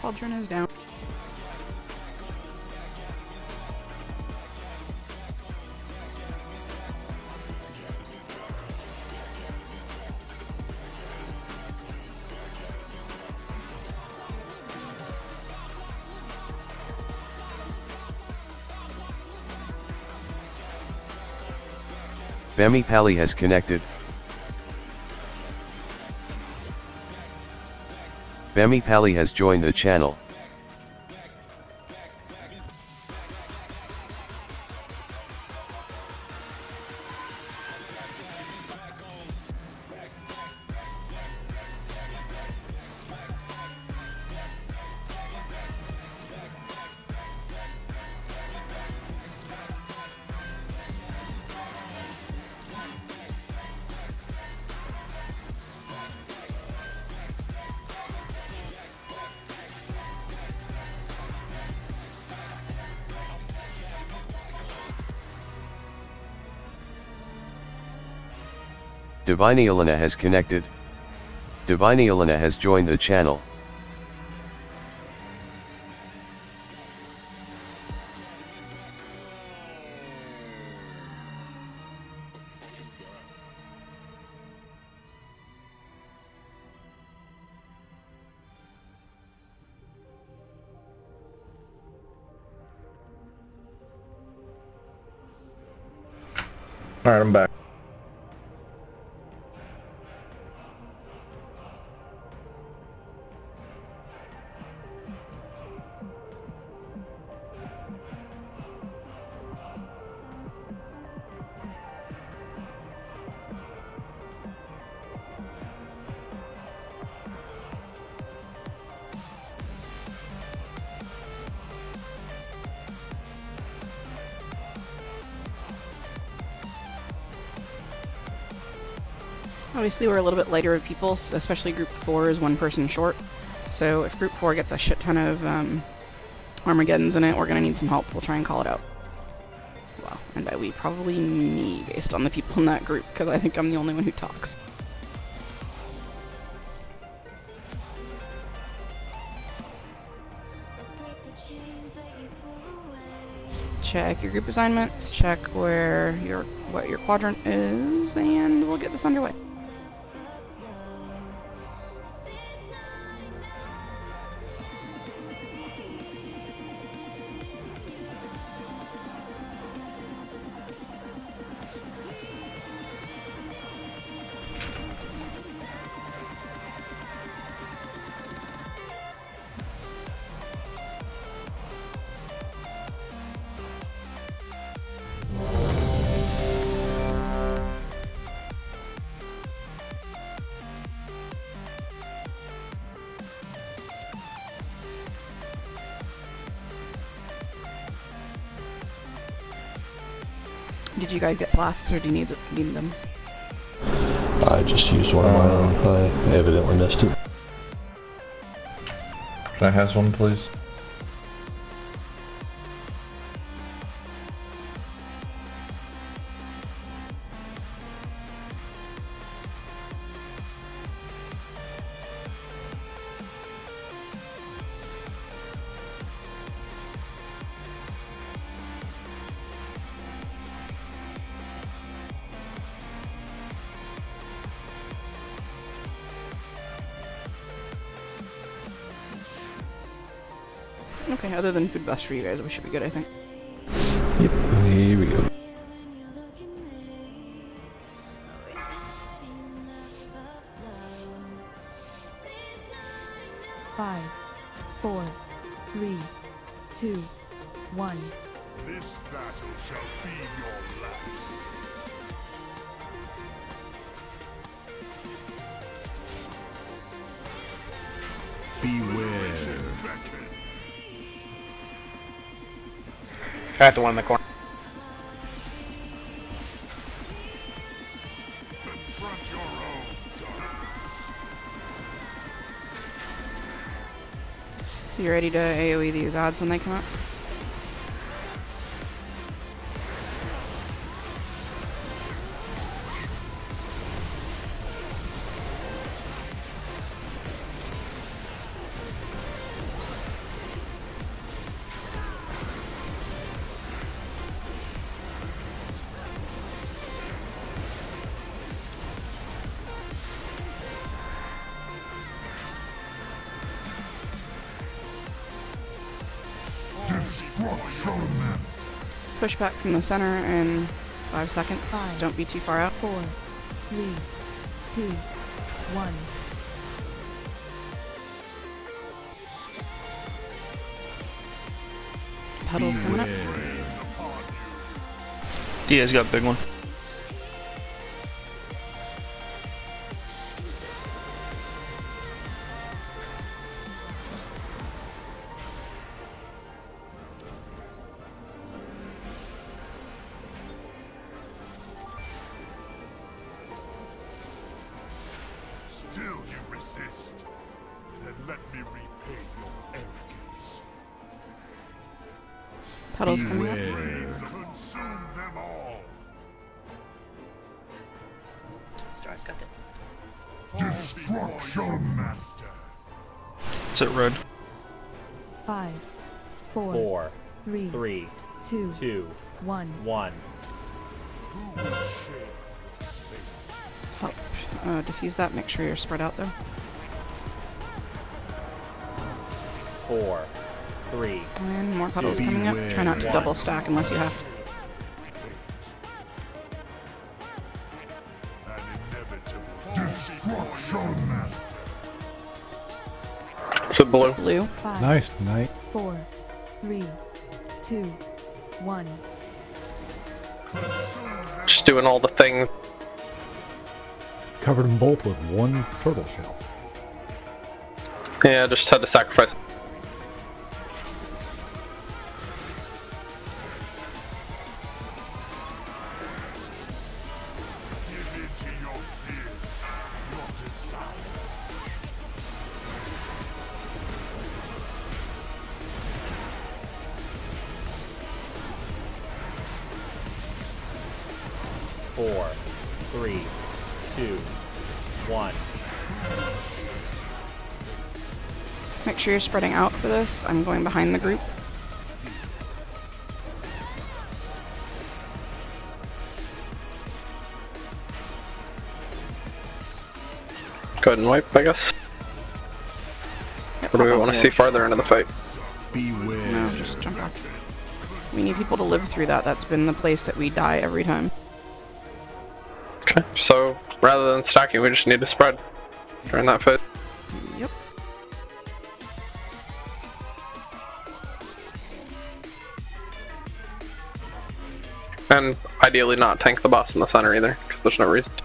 Cauldron is down. Bami Pali has connected. Bami Pali has joined the channel. Divine Elena has connected. Divine Elena has joined the channel. Alright, I'm back. Obviously we're a little bit lighter of people, especially group 4 is one person short. So if group 4 gets a shit ton of Armageddons in it, we're gonna need some help. We'll try and call it out. Well, and by we, probably me, based on the people in that group, because I think I'm the only one who talks. Check your group assignments, check where what your quadrant is, and we'll get this underway. Did you guys get flasks, or do you need them? I just used one of my own. I evidently missed it. Can I have one, please? Okay, other than food bust for you guys, we should be good, I think. Yep, here we go. Five, 4, 3, 2, 1. This battle shall be your last. Beware. At the one in the corner. Confront your own dark. You ready to AoE these odds when they come up? Push back from the center in 5 seconds. 5, Don't be too far out. 4, 3, 2, 1. Pedals coming up. Diaz got a big one. Still you resist. Then let me repay your arrogance. Pedals coming up. Consume them all. Star's got that. Destruction, master. Is it red? 5, 4, 4, 3, 3, 2, 2, 1. 1. Who will share? Help diffuse that. Make sure you're spread out though. 4, 3. And more puddles coming up. Try not to One. double stack unless you have to. An inevitable destruction, master. Is it blue? Blue. 5, Nice night. 4, 3, 2, 1. Just doing all the things. Covered them both with one turtle shell. Yeah, just had to sacrifice. Give into your fear, your desire. Four, 3, 2, 1. Make sure you're spreading out for this. I'm going behind the group. Go ahead and wipe, I guess. Yep, Or do we pop want up. to see farther into the fight? No, just jump back. We need people to live through that. That's been the place that we die every time. Okay, so rather than stacking, we just need to spread during that fight. Yep. And ideally not tank the boss in the center either, because there's no reason to.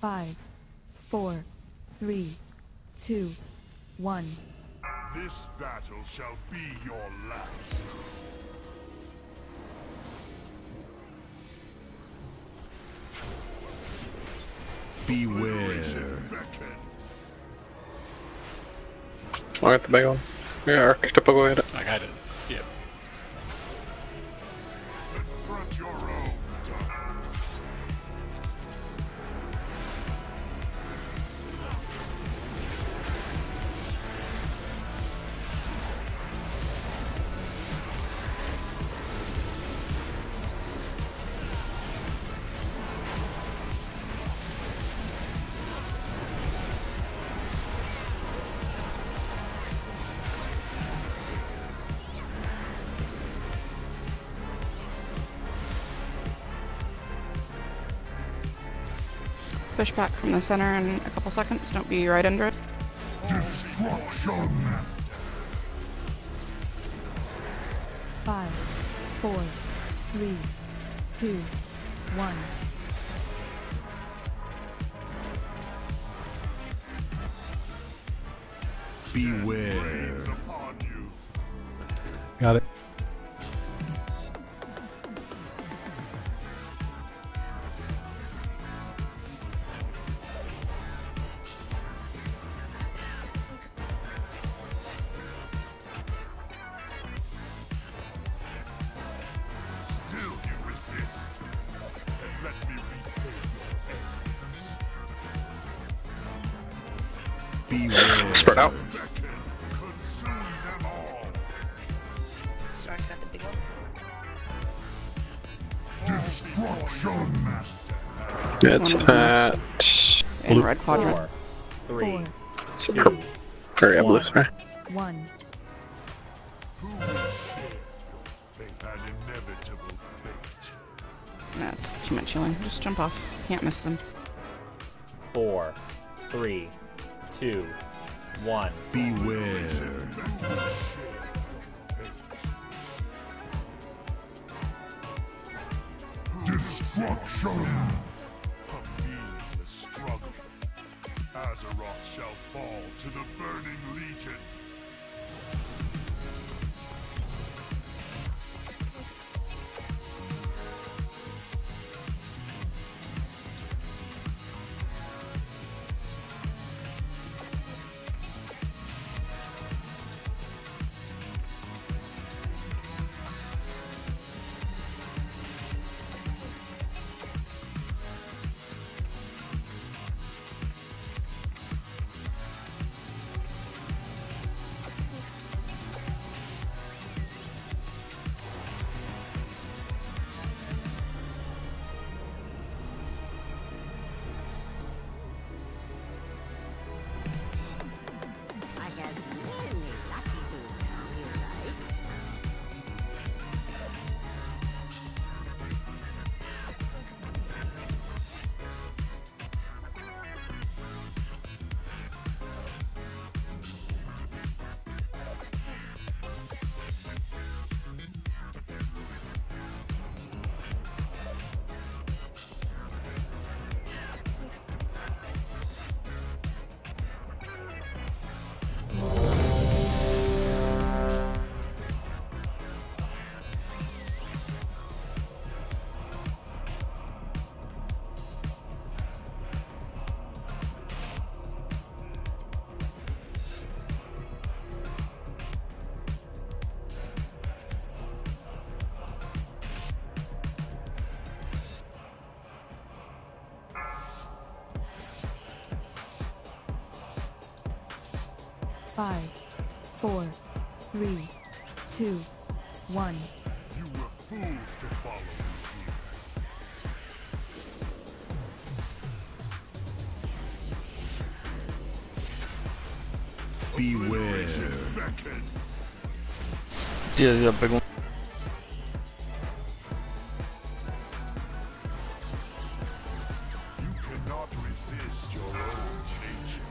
5, 4, 3, 2, 1. This battle shall be your last. Beware. I got the big one. Yeah, I still go ahead. I got it. Yep. Confront your own darkness. Push back from the center in a couple seconds. Don't be right under it. Destruction. 5, 4, 3, 2, 1. Beware. Upon you. Got it. Still you resist. Let me repay your Beware. Spread out. beckon. Consume them all. Star's got the big one. Destruction, master. It's at In red quadrant. 4, 3, 4, 2, very blue, sorry. 1. Who will share your fate? An inevitable fate. That's too much healing. Just jump off. Can't miss them. 4, 3, 2, 1. Beware. Destruction. A meaningless struggle. Azeroth shall fall to the Burning Legion. Five, 4, 3, 2, 1. You were fools to follow me here. Beware. Beckons. Yeah, big one. You cannot resist your own nature.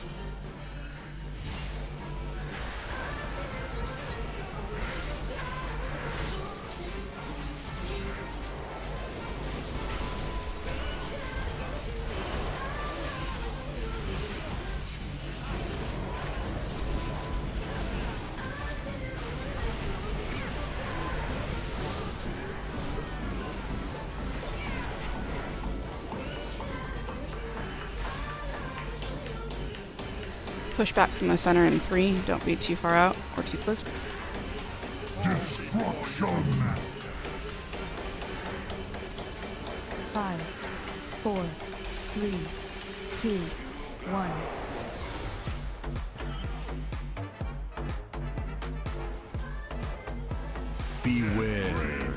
push back from the center in 3. Don't be too far out or too close. Destruction. 5, 4, 3, 2, 1. Beware.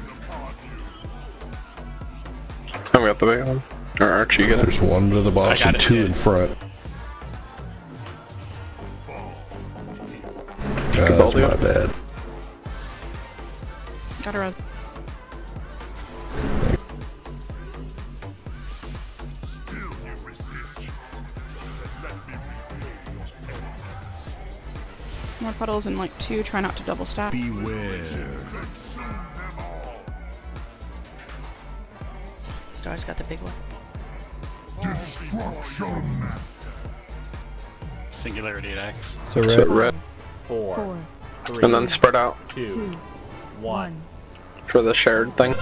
And we got the big one. Or Archie, you get it. There's one to the boss and 2 in front. That's my bad. Got a res. Still you resist. Let me repay your efforts. More puddles in like 2. Try not to double stack. Beware. Consume them all. Star's got the big one. Destruction. Singularity at X. So So red. 4, 4, 3, And then spread out 2, 2, 1. 1. for the shared thing.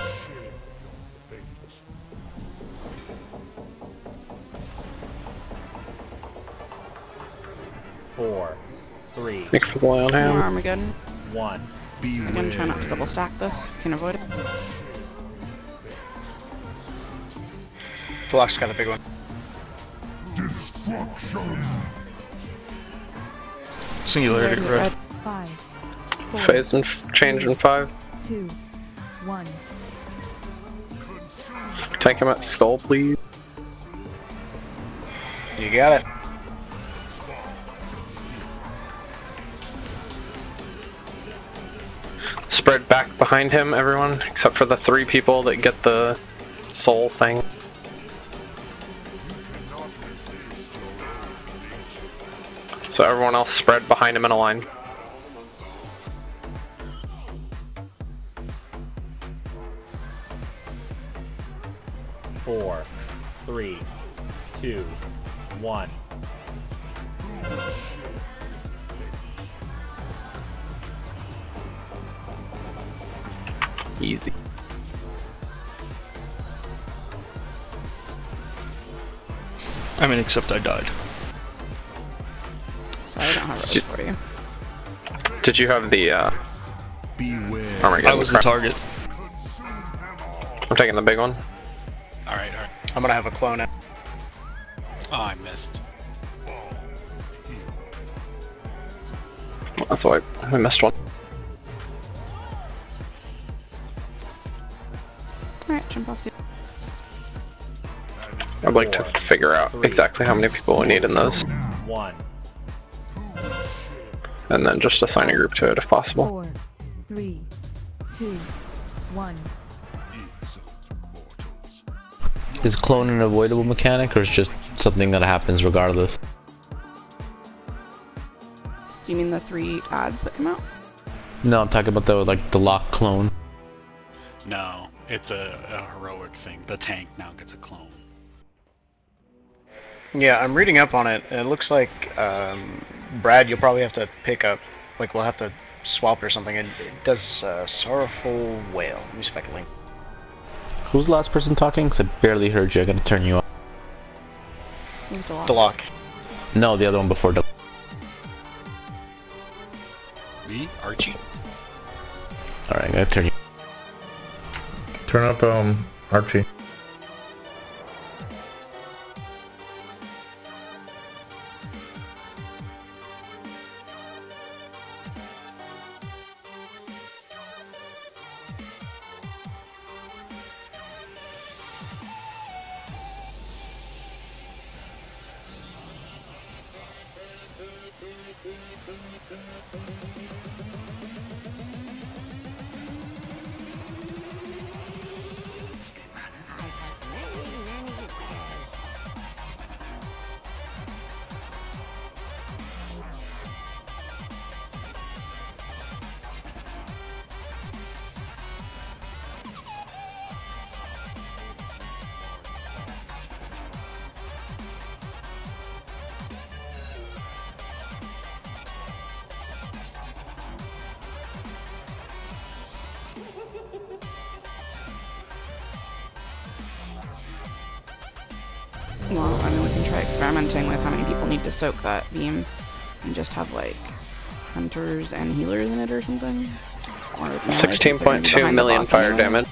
Four, 3, Make for the lay on More hand. Armageddon. 1. Again, try not to double stack this. You can avoid it. Flock's got the big one. Destruction. Singularity red. 5, 4, Phase and change in 5. 2, 1. Take him at skull, please. You got it. Spread back behind him, everyone, except for the 3 people that get the soul thing. So everyone else spread behind him in a line. Four, 3, 2, 1. Easy. I mean, except I died. So I don't have a res for you. Did you have the Beware. Armageddon? I was the target. I'm taking the big one. Alright. I'm gonna have a clone it. Oh, I missed. That's why we missed one. Alright, jump off the. I'd like to figure out exactly how many people we need in those, 1. and then just assign a group to it if possible. 4, 3, 2, 1. Is clone an avoidable mechanic, or is just something that happens regardless? Do you mean the 3 ads that come out? No, I'm talking about the lock clone. No, it's a heroic thing. The tank now gets a clone. Yeah, I'm reading up on it. It looks like, Brad, you'll probably have to pick up, like, we'll have to swap or something. It does Sorrowful Whale. Let me see if I can link. Who's the last person talking? Because I barely heard you. I gotta turn you off. Who's the lock? The lock. No, the other one before the. Me? Archie? Alright, I gotta turn you. Turn up, Archie. Well, I mean, we can try experimenting with how many people need to soak that beam. and just have like hunters and healers in it or something. Or like melee, 16.2 million fire anyway. damage.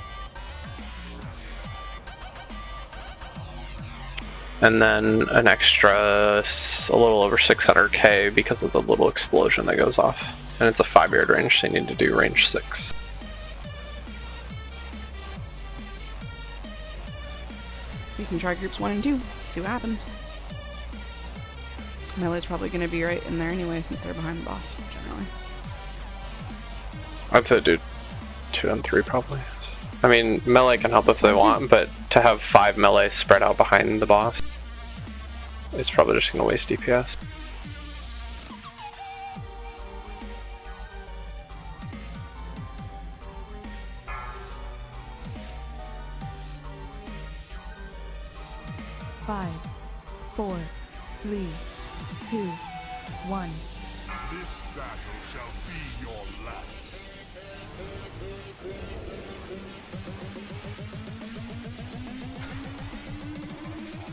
And then an extra a little over 600k because of the little explosion that goes off. And it's a 5-yard range, so you need to do range 6. You can try groups 1 and 2, see what happens. Melee's probably going to be right in there anyway since they're behind the boss, generally. I'd say do 2 and 3 probably. I mean, melee can help if they want, but to have 5 melee spread out behind the boss is probably just going to waste DPS. Five, 4, 3, 2, 1. This battle shall be your last.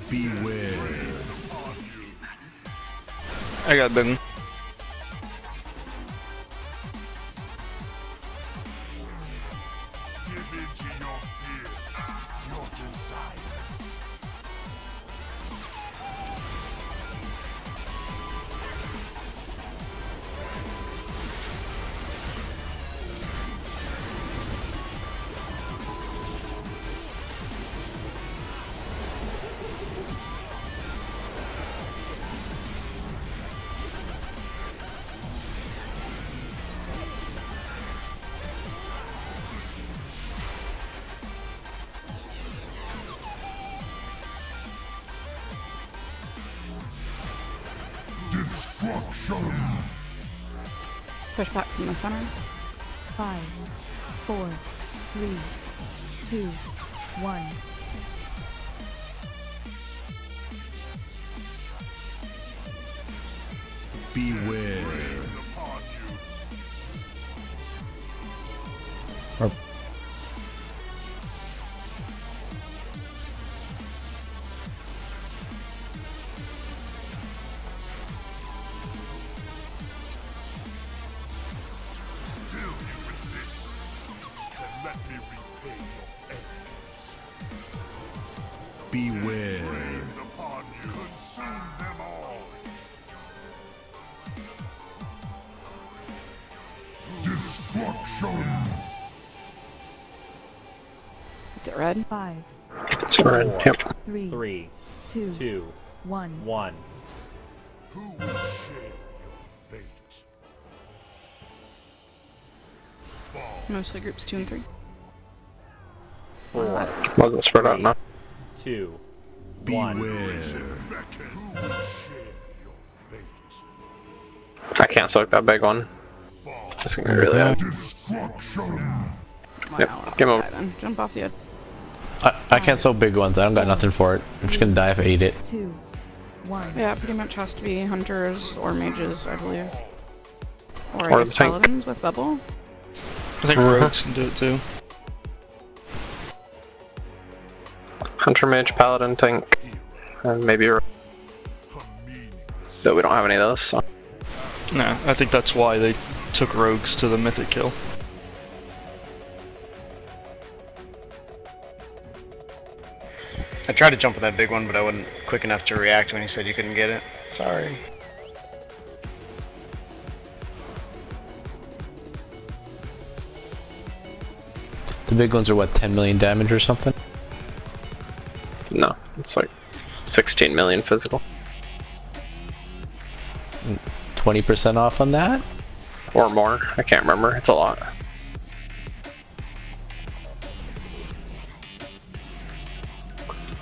Beware. I got bitten. Give into your fear, your desire. Destruction. Push back from the center. 5, 4, 3, 2, 1. Beware. Still you resist. Then let me repay your efforts. Beware. Flames upon you. Consume them all. Destruction. Is it red? 5, It's red. Yep. 3, 3, 2, 2, 1. 1. Who will share your fate? Fall. Mostly groups 2 and 3. 4, Wasn't spread out enough. 2, 1. Beware. Beckon. Who will share your fate? I can't soak that big one. Fall. It's gonna be really hard. Destruction. Yep, game over. Then. Jump off the edge. I can't sell big ones. I don't got nothing for it. I'm just gonna die if I eat it. 2, 1. Yeah, pretty much has to be hunters or mages, I believe. Or Or I the guess tank. paladins with bubble. I think rogues can do it too. Hunter, mage, paladin, tank, and maybe though we don't have any of those. So. No, I think that's why they took rogues to the mythic kill. I tried to jump with that big one, but I wasn't quick enough to react when he said you couldn't get it. Sorry. The big ones are what, 10 million damage or something? No, it's like 16 million physical. 20% off on that? Or more. I can't remember. It's a lot.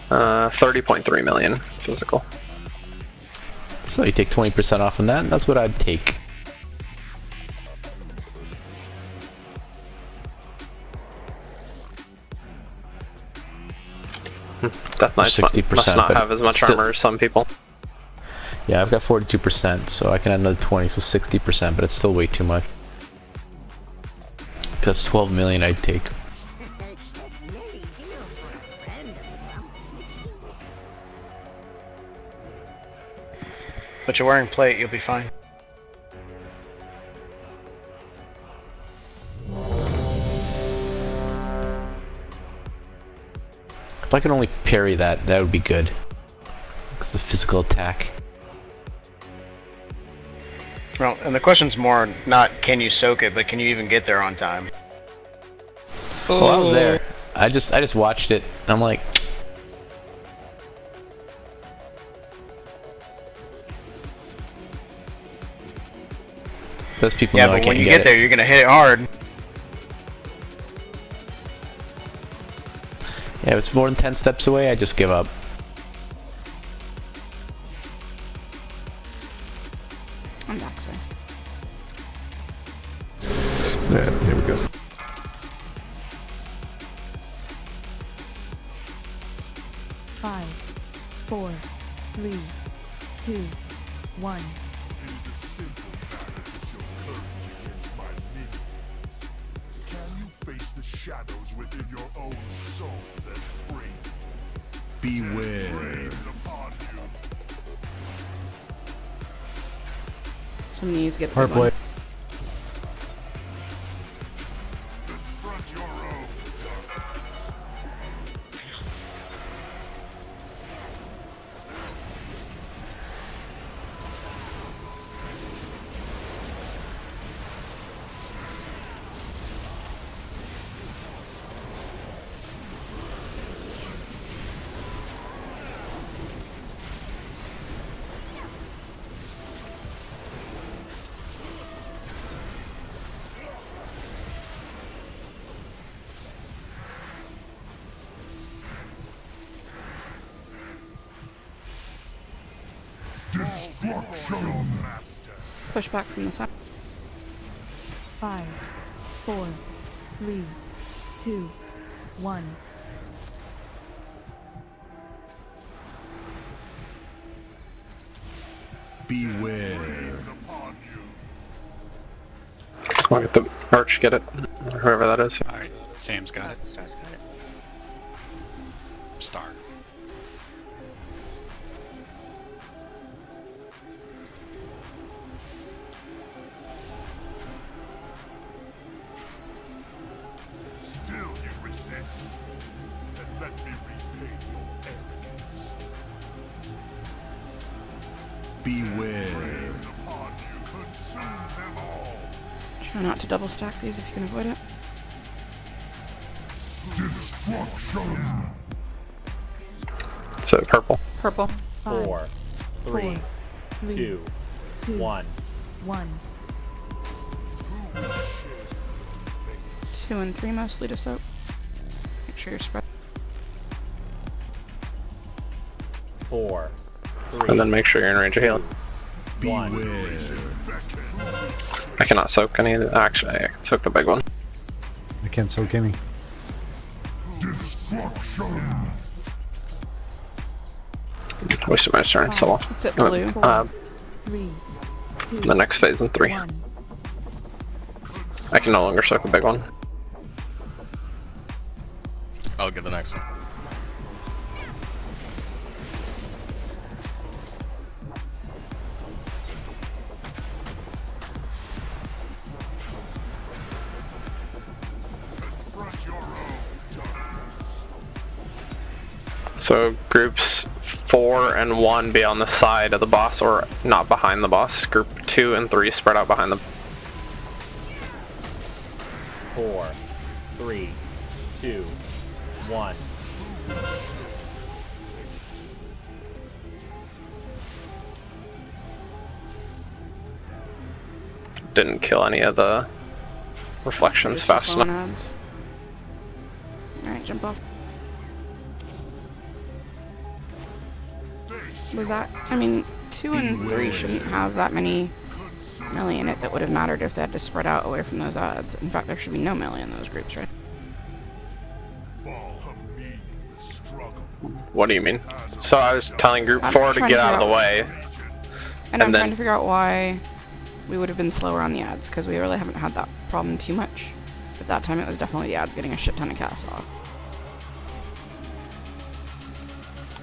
Uh, 30.3 million physical. So you take 20% off on that, that's what I'd take. Death Knights 60%, must not but have as much still- armor as some people. Yeah, I've got 42%, so I can add another 20, so 60%, but it's still way too much. Because 12 million I'd take. But you're wearing plate, you'll be fine. If I can only parry that, that would be good. It's a physical attack. Well, and the question's more not can you soak it, but can you even get there on time? Oh, I was there. I just watched it. I'm like, those people know I but can't when you get get there, you're gonna hit it hard. Yeah, if it's more than 10 steps away, I just give up. I'm back, sorry. Yeah, there we go. Five, four, three, two, one. It is a simple matter to show courage against my minions. Can you face the shadows within your own soul and free? Beware. Some needs to get the Hard big one. play. Destruction. Push back from the side. 5, 4, 3, 2, 1. Beware. I'll get the arch, get it. Whoever that is. Alright, Sam's got it. Star's got it. Star. Still you resist. And let me repay your arrogance. Beware. Upon you, consume them all. Try not to double stack these if you can avoid it. Destruction. So purple. Purple. 4, 3, 2, 1. 1. 2 and 3 mostly to soak. Make sure you're spread. 4, 3. And then make sure you're in range of healing. 1. Beware. I cannot soak any of the. Actually, I can soak the big one. I can't soak any. Destruction. Wasted my turn so long. It's at blue. 3, 2, The next phase in 3. 1. I can no longer soak the big one. I'll get the next one. Confront your own darkness. So groups 4 and 1 be on the side of the boss, or not behind the boss. Group 2 and 3 spread out behind the. 4, 3, 2, 1. Didn't kill any of the reflections fast enough. Alright, jump off. Was that? I mean, 2 and 3 shouldn't have that many melee in it that would have mattered if they had to spread out away from those odds. In fact, there should be no melee in those groups, right? What do you mean? So I was telling group I'm 4 to trying get to out of the figure way. And I'm then- trying to figure out why we would have been slower on the ads, because we really haven't had that problem too much. At that time, it was definitely the ads getting a shit ton of casts off.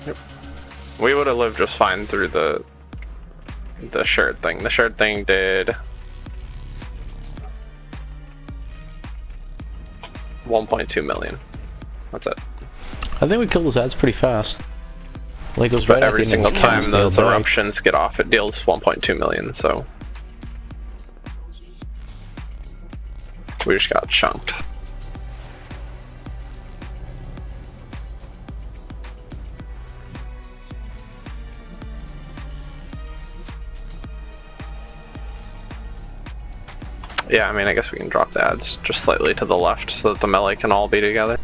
Yep. We would have lived just fine through the shared thing. The shared thing did 1.2 million. That's it. I think we killed those ads pretty fast. Like it was But right every at the end single of his time cast, the they'll die. eruptions get off, it deals 1.2 million, so... We just got chunked. Yeah, I mean, I guess we can drop the ads just slightly to the left so that the melee can all be together.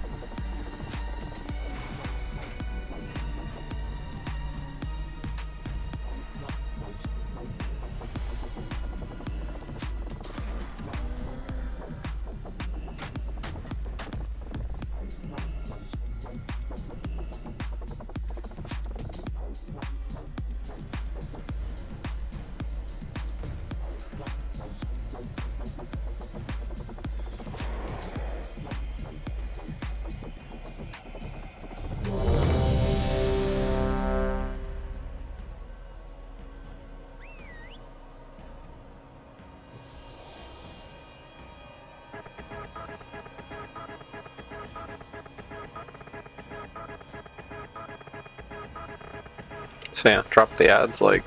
So yeah, drop the ads like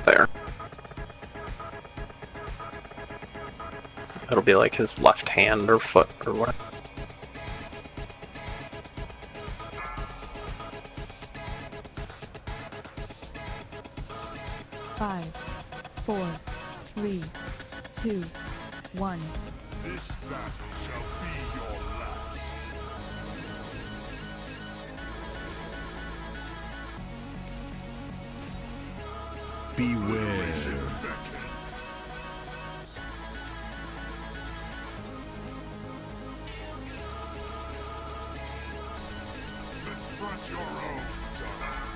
there. It'll be like his left hand or foot or whatever. Five, 4, 3, 2, 1. This battle shall be your last. Beware. Confront your own darkness.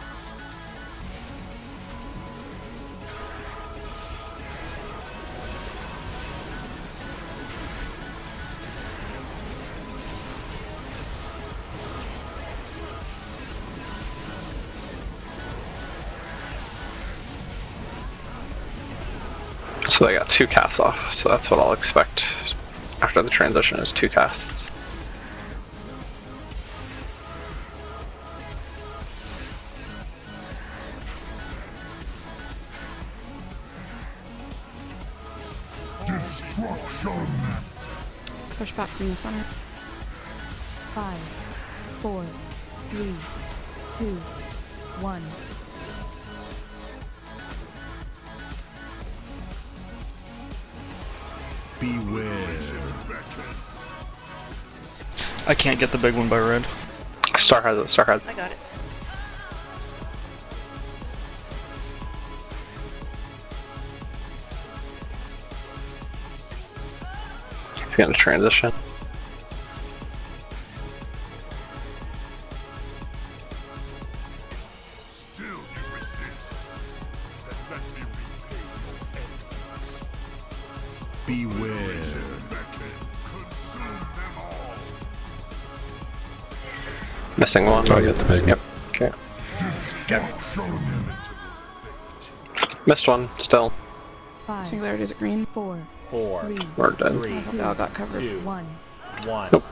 So they got 2 casts off, so that's what I'll expect after the transition is 2 casts. Destruction. Push back from the center. 5, 4, 3, 2, 1. Beware. I can't get the big one by red. Star has it, Star has it. I got it. He's gonna transition. Still you resist. Then let me repay your enemies. Beware. Consume them all. Missing one. Oh, I got the big one. Yep. Okay. Destruction. Missed one, still. 5, Singularity, is it green? 4, 4, 3, We're dead. 3, They all got covered. 2, 1. 1. Nope.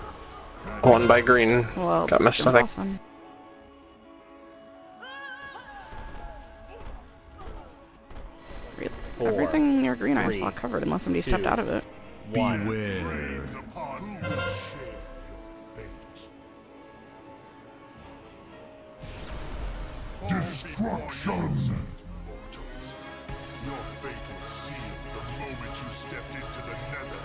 One by green. Well, Got missed, I jump think. off then. Really? 4, Everything near green I 3, saw covered unless somebody stepped 2, out of it. 1. Beware. Upon who will share your fate. Destruction. Your fate was sealed the moment you stepped into the nether.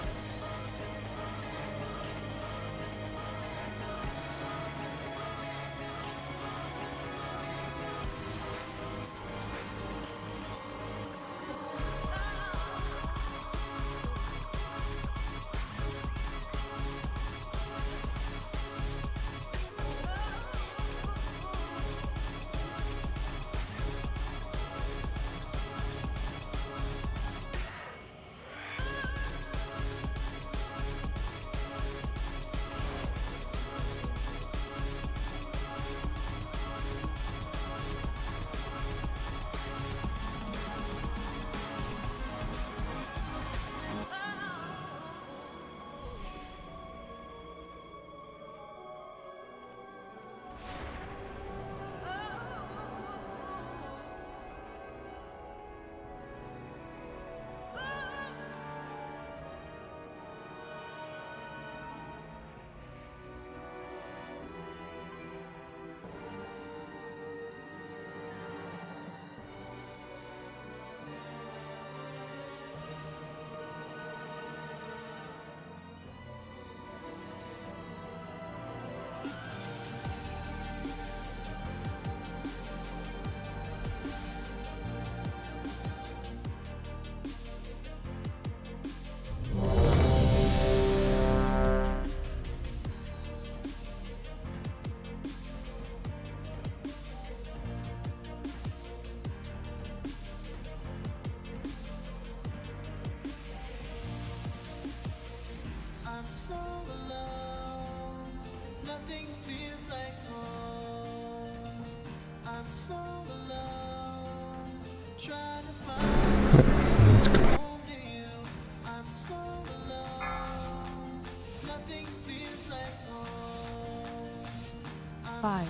Five,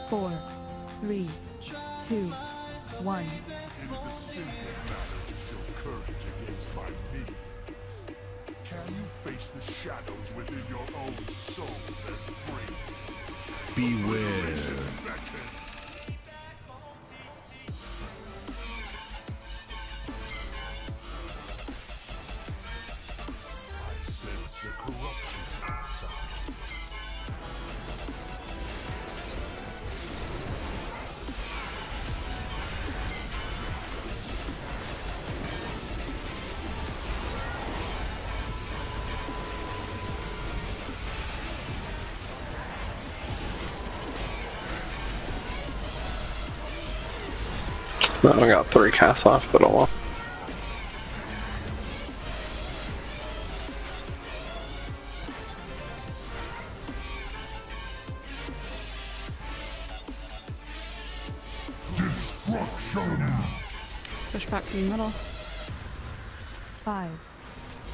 4, 3, 2, 1. It is a simple matter to show courage against my minions. Can you face the shadows within your own soul and bring Beware. I sense the corruption inside. I got 3 casts off, but oh well. Push back from the middle. 5,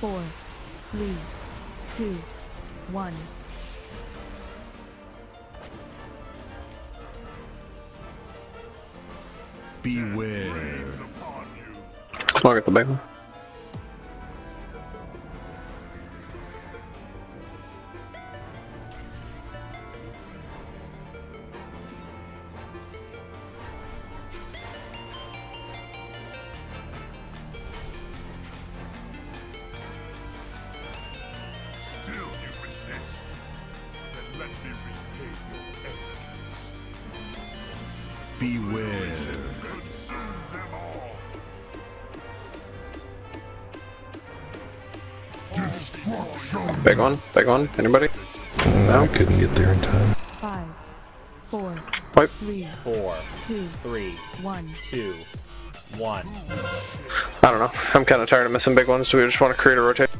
4, 3, 2, 1. Beware. I'll get the big one. Still you resist? Then let me repay your evidence. Beware. Consume them all. Big one, anybody? No, I couldn't get there in time. 5, 4, Wipe. 3, 4, 2, 3, 1. 2, 1. I don't know. I'm kind of tired of missing big ones. Do we just want to create a rotation?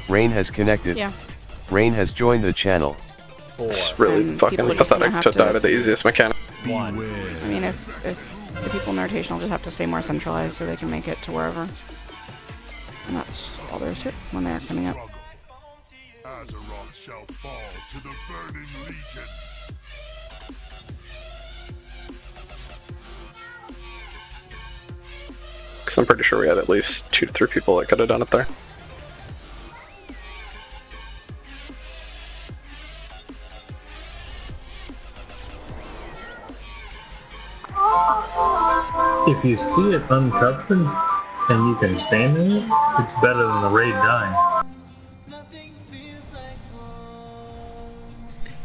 Rain has connected. Yeah. Rain has joined the channel. 4, It's really And fucking people are just gonna pathetic have to to- die to the easiest mechanic. 1. I mean, if the people in the rotation will just have to stay more centralized so they can make it to wherever. And that's all there is to it when they're coming up. Azeroth shall fall to the burning legion. Because I'm pretty sure we had at least 2 to 3 people that could have done it there. If you see it uncovered and you can stand in it, it's better than the raid dying.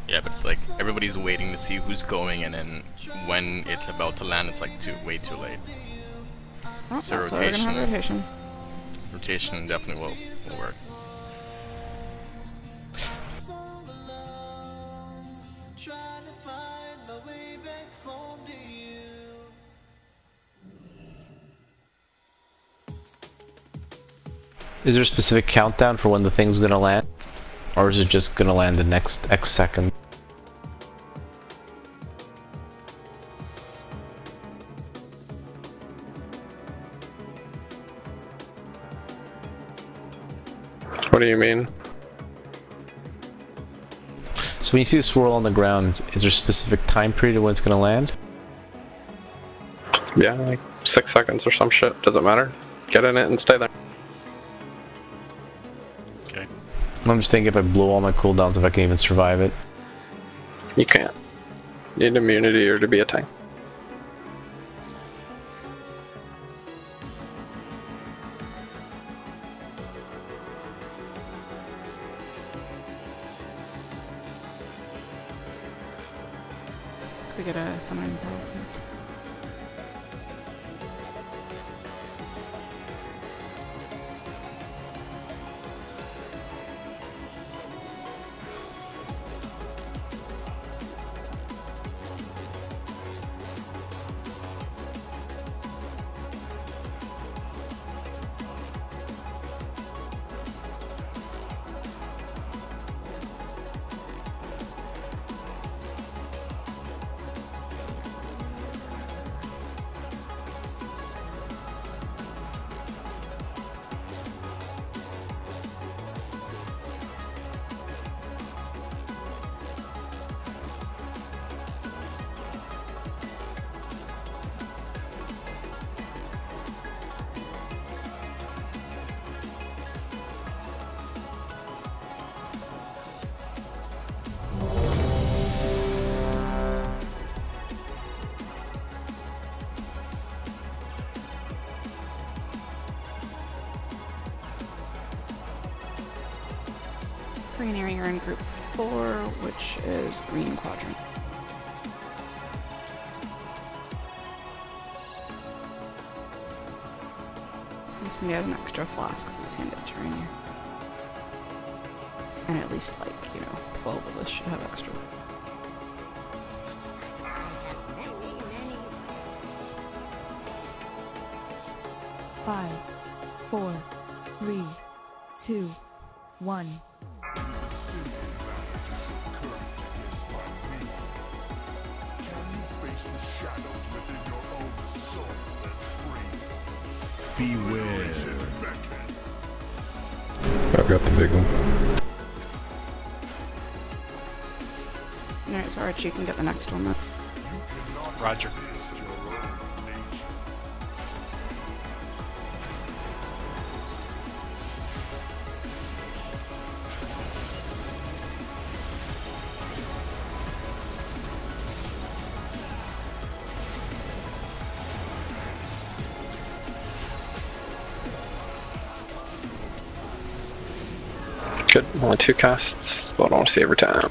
Yeah, but it's like everybody's waiting to see who's going, and then when it's about to land, it's like way too late. Oh, So so we're gonna have rotation. Rotation definitely will work. Is there a specific countdown for when the thing's gonna land? Or is it just gonna land the next X second? What do you mean? So when you see the swirl on the ground, is there a specific time period of when it's gonna land? Yeah, like 6 seconds or some shit. Doesn't matter. Get in it and stay there. Okay. I'm just thinking if I blow all my cooldowns, if I can even survive it. You can't. You need immunity or to be a tank. Could we get a summoning portal, please? green area in group 4, which is green quadrant. If somebody has an extra flask, please hand it to Rainier. And at least, like, you know, 12 of us should have extra. Five, 4, 3, 2, 1. Beware. I've got the big one. Alright, so Archie, you can get the next one then. Roger. Good, only 2 casts, so I don't want to see every time.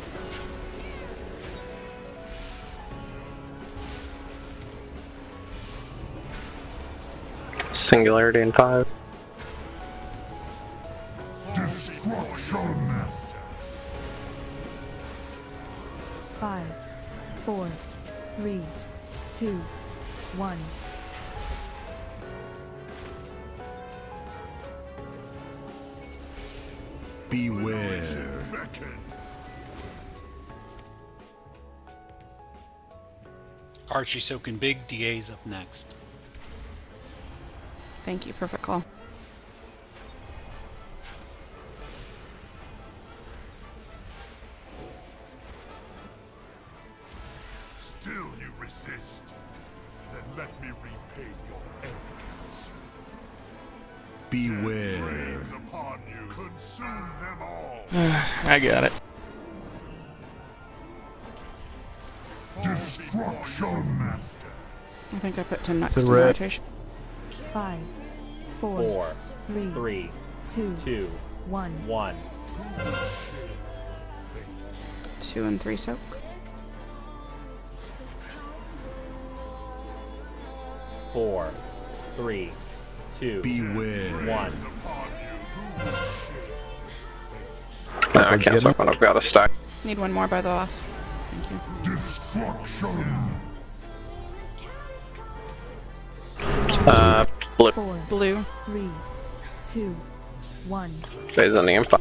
Singularity in 5. Destruction! 5, 4, 3, 2, 1. Beware. Archie soaking big, DA's up next. Thank you, perfect call. Still you resist? Then let me repay your arrogance. Beware. Flames upon you, consume them all. I got it. Destruction! I think I put 10 next It's a in the red. rotation. 5, 4, 4, 3, 3, 2, 2, 1. 1. 2 and 3 soak. 4, 3, 2, Beware. 1. No, I can't soak when I've got a stack. Need one more by the boss. Thank you. Destruction! Blue. 4, Blue. 3, 2, 1. Phase ending in 5.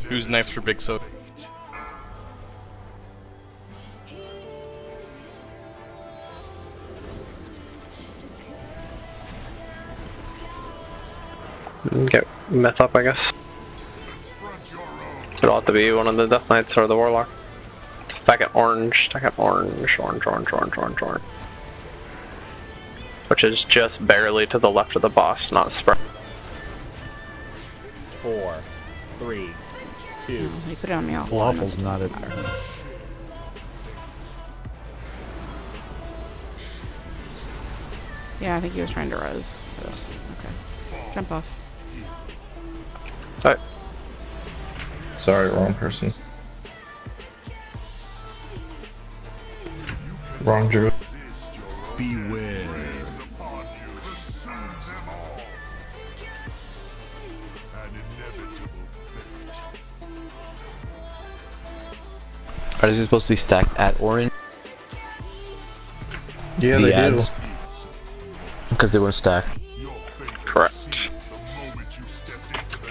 Who's next for big soak? Get myth up, I guess. It'll have to be one of the Death Knights or the Warlock. Stack it orange, orange. Which is just barely to the left of the boss, not spread. 4, 3, 2. You put it on me off. Waffle's not it. Yeah, I think he was trying to res. But, okay. Jump off. Alright. Sorry, wrong person. Wrong Drew. Beware. Are these supposed to be stacked at orange? Yeah, The they ads? do. Because they weren't stacked. Correct.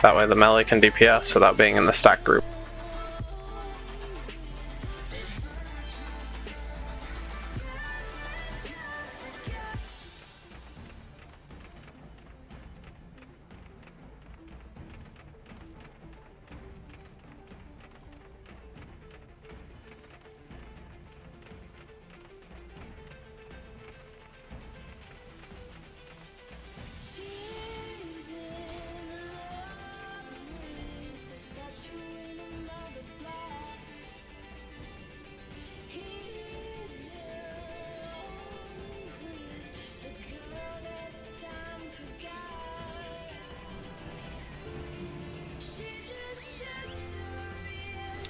That way the melee can DPS without being in the stack group.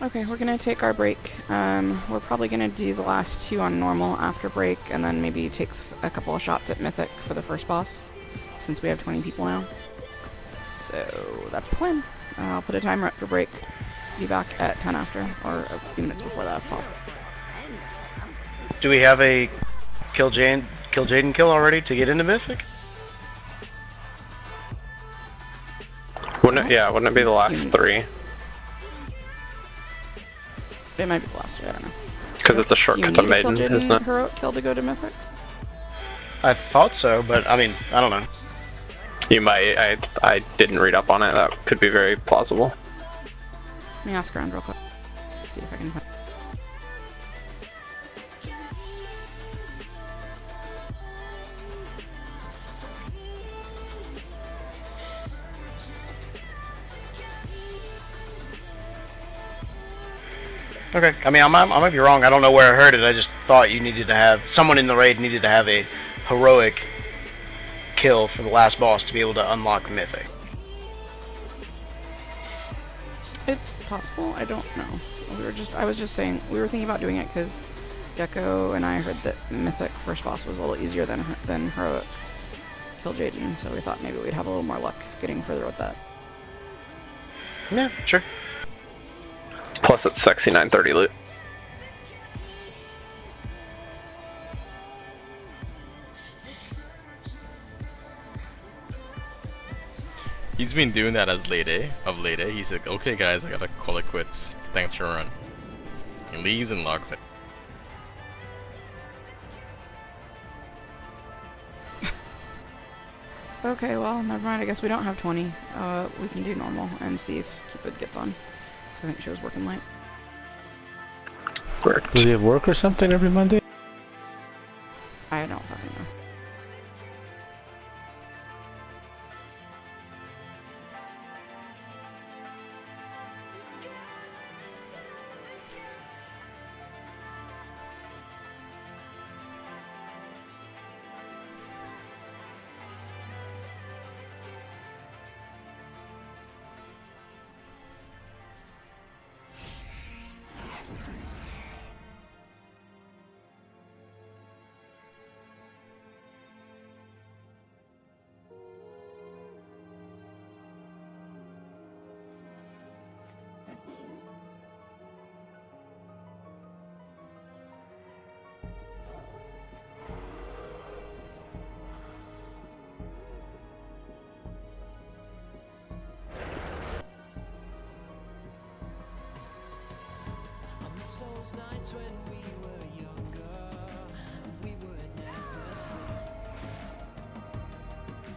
Okay, we're gonna take our break. We're probably gonna do the last 2 on normal after break, and then maybe take a couple of shots at Mythic for the first boss, since we have 20 people now. So that's the plan. I'll put a timer up for break. Be back at 10 after, or a few minutes before that if possible. Do we have a kill Jaden kill already to get into Mythic? Wouldn't it be the last 3? It might be the last 3, I don't know. Because it's a shortcut to Maiden, isn't it? Heroic kill to go to Mythic? I thought so, but I mean, I don't know. You might. I didn't read up on it. That could be very plausible. Let me ask around real quick. See if I can find. Okay, I mean, I might be wrong. I don't know where I heard it. I just thought you needed to have someone in the raid needed to have a heroic kill for the last boss to be able to unlock Mythic. It's possible. I don't know. I was just saying we were thinking about doing it because Gecko and I heard that Mythic first boss was a little easier than heroic kill Jaden, so we thought maybe we'd have a little more luck getting further with that. Yeah, sure. Plus it's sexy 930 loot. He's been doing that as late A. He's like, okay guys, I gotta call it quits. Thanks for a run. He leaves and logs it. Okay, well, never mind. I guess we don't have 20. We can do normal and see if Cupid gets on. I think she was working late. Does he have work or something every Monday? I don't fucking know.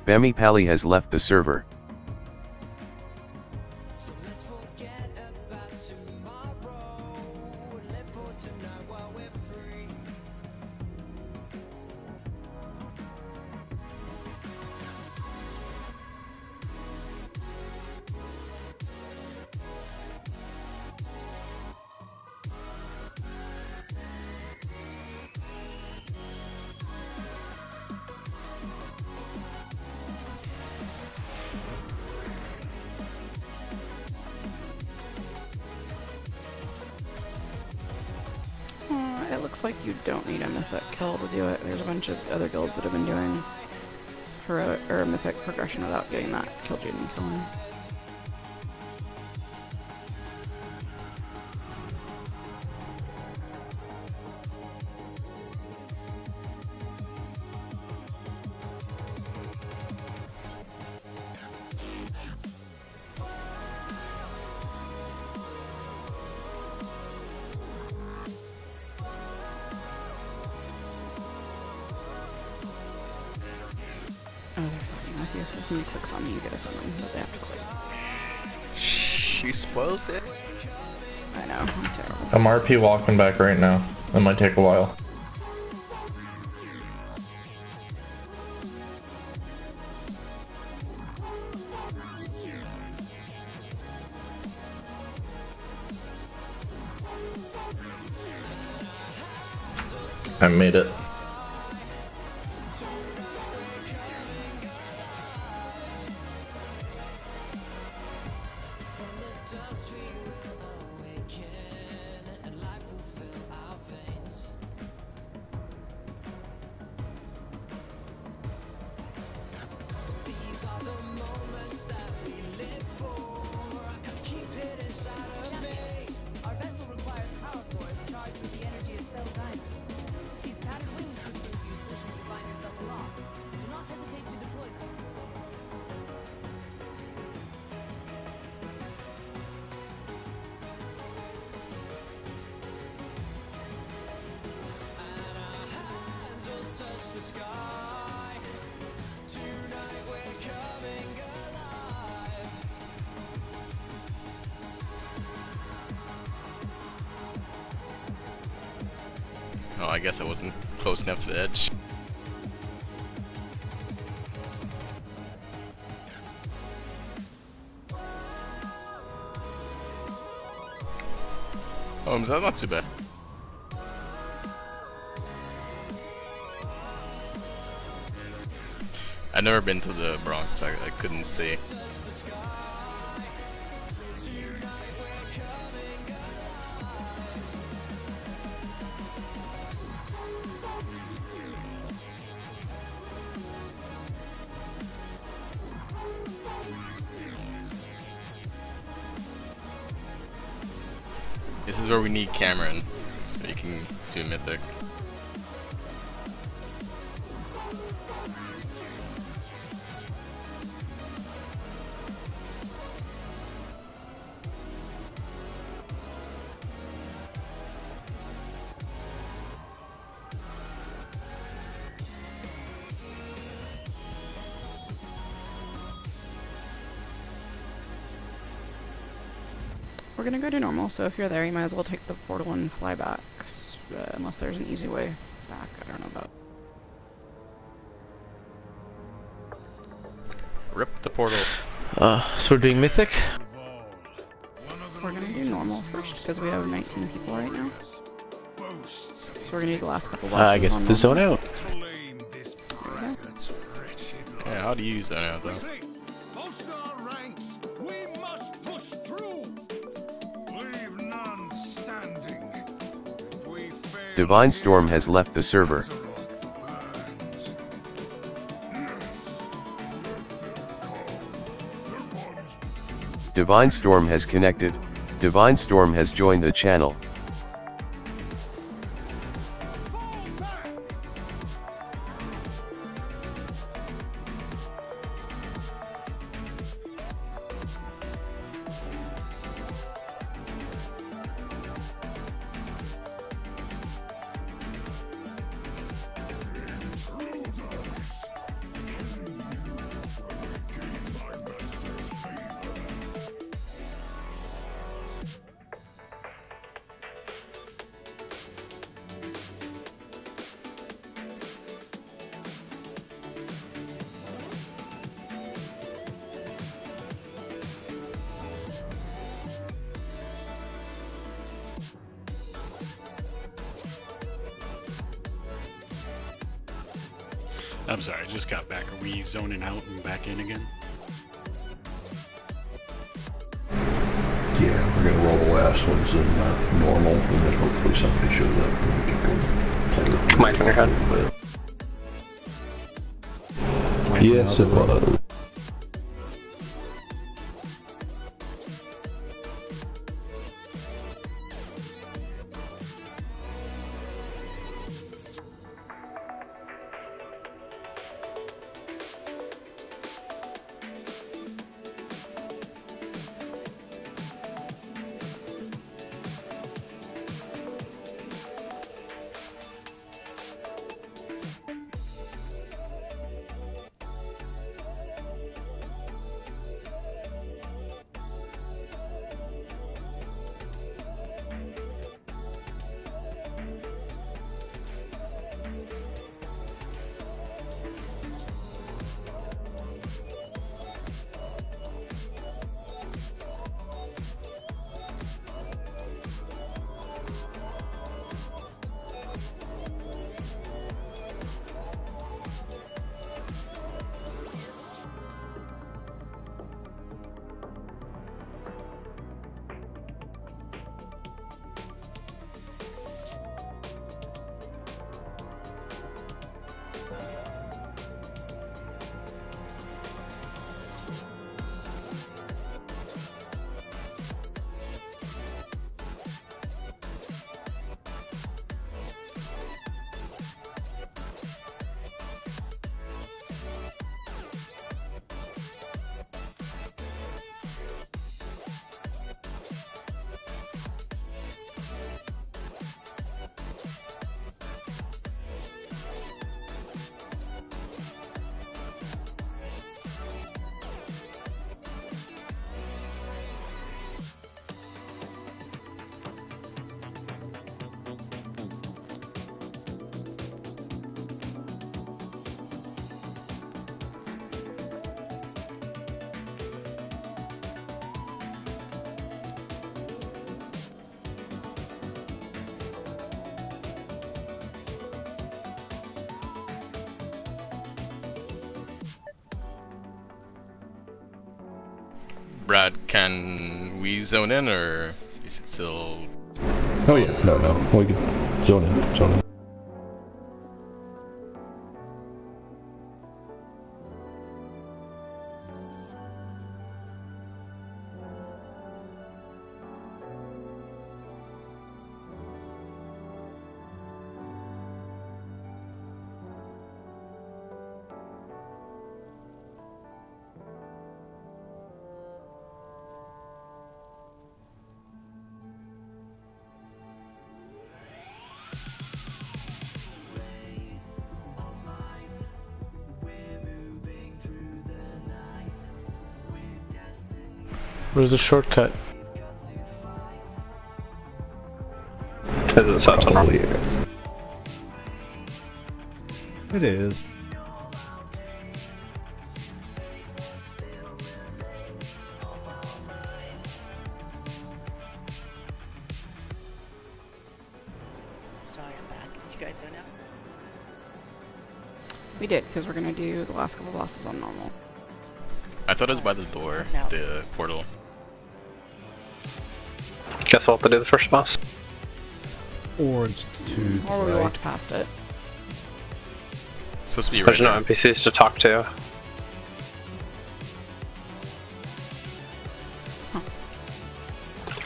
Bammy Pally has left the server. It looks like you don't need a mythic kill to do it. There's a bunch of other guilds that have been doing heroic or mythic progression without getting that kill Jaden killing. Oh, they're fucking with you, so as soon as he clicks on you, you get a summon, but they have to click. She spoiled it. I know, I'm terrible. I'm RP walking back right now. It might take a while. I made it. Oh, I guess I wasn't close enough to the edge. Oh, that's not too bad. I've never been to the Bronx, I couldn't see. This is where we need Cameron, so you can do Mythic. We're gonna go to normal, so if you're there, you might as well take the portal and fly back. Unless there's an easy way back, I don't know about. Rip the portal. So we're doing Mythic? We're gonna do normal first, because we have 19 people right now. So we're gonna do the last couple bosses I guess on the zone normal. out. Yeah, how do you use zone out though? Divine Storm has left the server. Divine Storm has connected. Divine Storm has joined the channel. I'm sorry, I just got back. Are we zoning out and back in again? Yeah, we're gonna roll the last ones in normal, and then hopefully somebody shows up and we can go play with Mic on your head. Yes, it was. Brad, can we zone in, or is it still... Oh yeah, no, we can zone in. Where's the shortcut? Oh yeah. It is. Sorry, I'm back. Did you guys zone out? We did, because we're gonna do the last couple bosses on normal. I thought it was by the door, the portal. Guess we'll have to do the first boss. Or it's to the Or we right. walked past it. Supposed to be right There's no there. NPCs to talk to.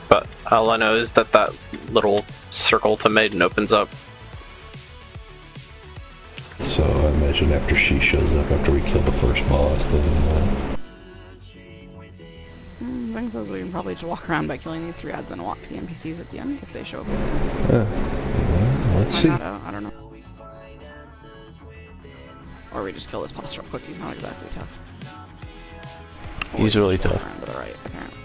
But all I know is that that little circle to maiden opens up. So I imagine after she shows up, after we kill the first boss, then Zeng says we can probably just walk around by killing these 3 ads and walk to the NPCs at the end if they show up. well, let's Might see. not, I don't know. Or we just kill this boss real quick. He's not exactly tough. Or He's we really just walk tough. around to the right, apparently.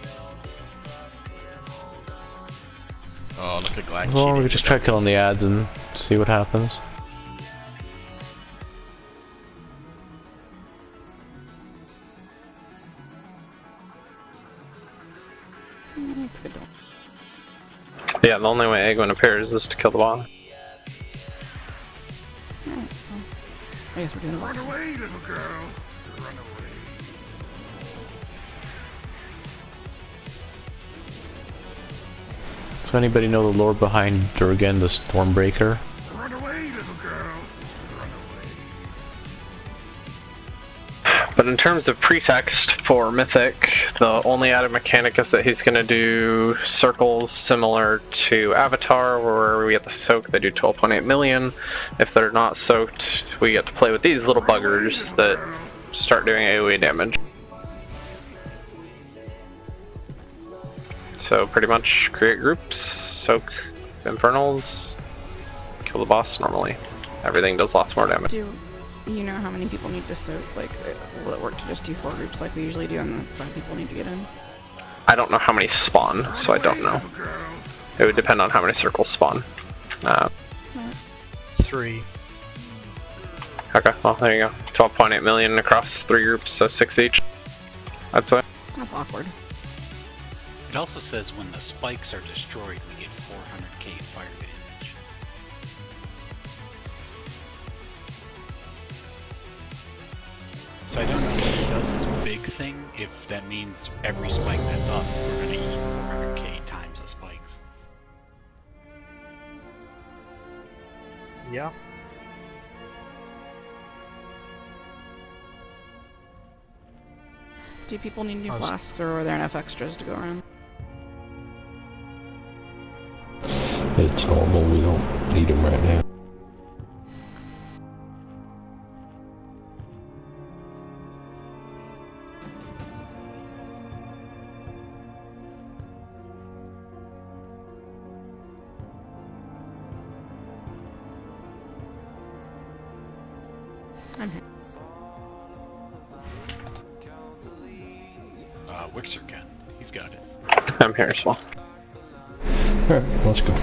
Oh, look at Glack. Well, we could just try killing the ads and see what happens. It's good. Yeah, the only way Egwin appears is to kill the boss. I guess we're doing the boss. Run away, little girl. Run away. So anybody know the lore behind Durgan, the Stormbreaker? Run away, little girl. Run But in terms of pretext for Mythic, the only added mechanic is that he's going to do circles similar to Avatar, where we get the soak, they do 12.8 million. If they're not soaked, we get to play with these little buggers that start doing AoE damage. So pretty much create groups, soak infernals, kill the boss normally. Everything does lots more damage. Do you know how many people need to soak? Like, will it work to just do 4 groups like we usually do and the 5 people need to get in? I don't know how many spawn, so I don't know. It would depend on how many circles spawn. 3. Okay, well there you go. 12.8 million across 3 groups, so 6 each. I'd say. That's awkward. It also says when the spikes are destroyed, we get 400k fire damage. So I don't know if it does this big thing, if that means every spike that's up, we're going to eat 400k times the spikes. Yeah. Do people need new flasks or are there enough extras to go around? It's normal, we don't need them right now. I'm here. Wixer can. He's got it. I'm here as well. Alright, let's go.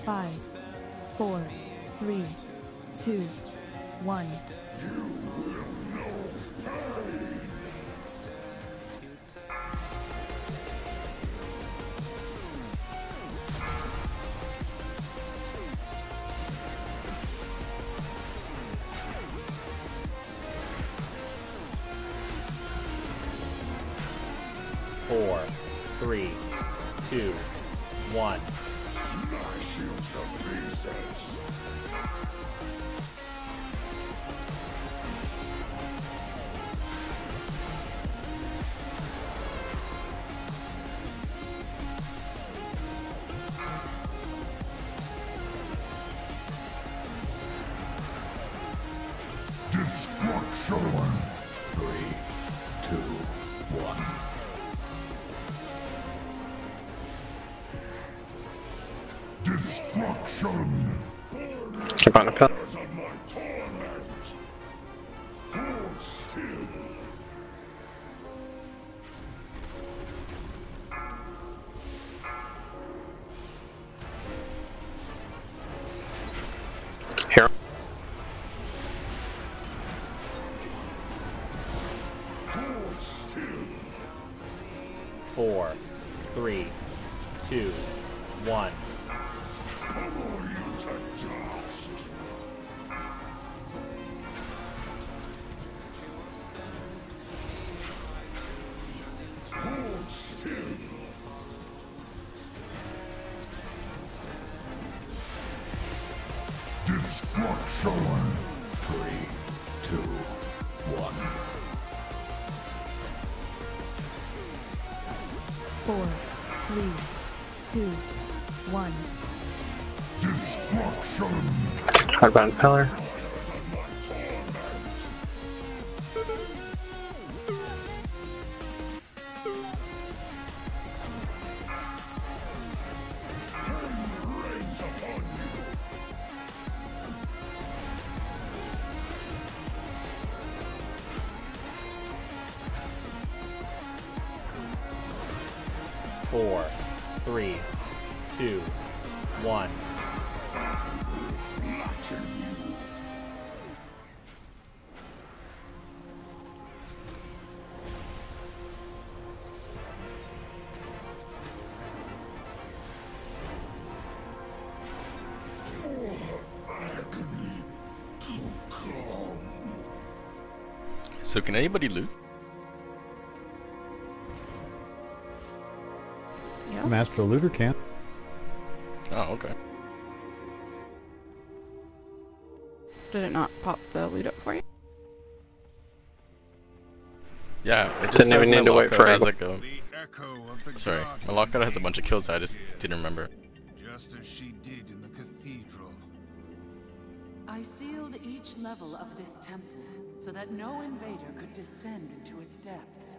Five, 4, 3, 2, 1. 3, 2, 1. Destruction! 3, 2, 1. Destruction! Keep on a pill. Hold still. Here. Hold still. 4, 3, 2, 1. Destruction! 3, 2, 1. 4, 3, 2, 1. Destruction! Hardbound pillar. Four, 3, 2, 1. So can anybody loot? Yeah. Master Looter can. Oh, okay. Did it not pop the loot up for you? Yeah, it just Didn't says even my need to wait lockout for has it. like a... Sorry, my lockout has a bunch of kills, I just didn't remember. Just as she did in the cathedral. I sealed each level of this temple so that no invader could descend into its depths.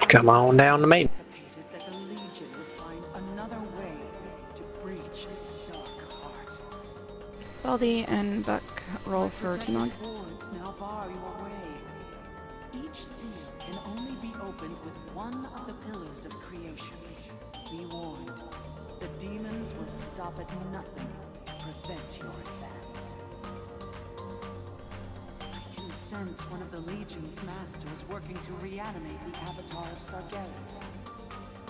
Come on down to me. Anticipated that the Legion would find another way to breach its dark heart. Baldi and Buck roll for T-Mog. Boards now bar your way. Each seal can only be opened with one of the pillars of creation. Be warned, the demons will stop at nothing to prevent your advance. I can sense one of the Legion's masters working to reanimate the avatar of Sargeras.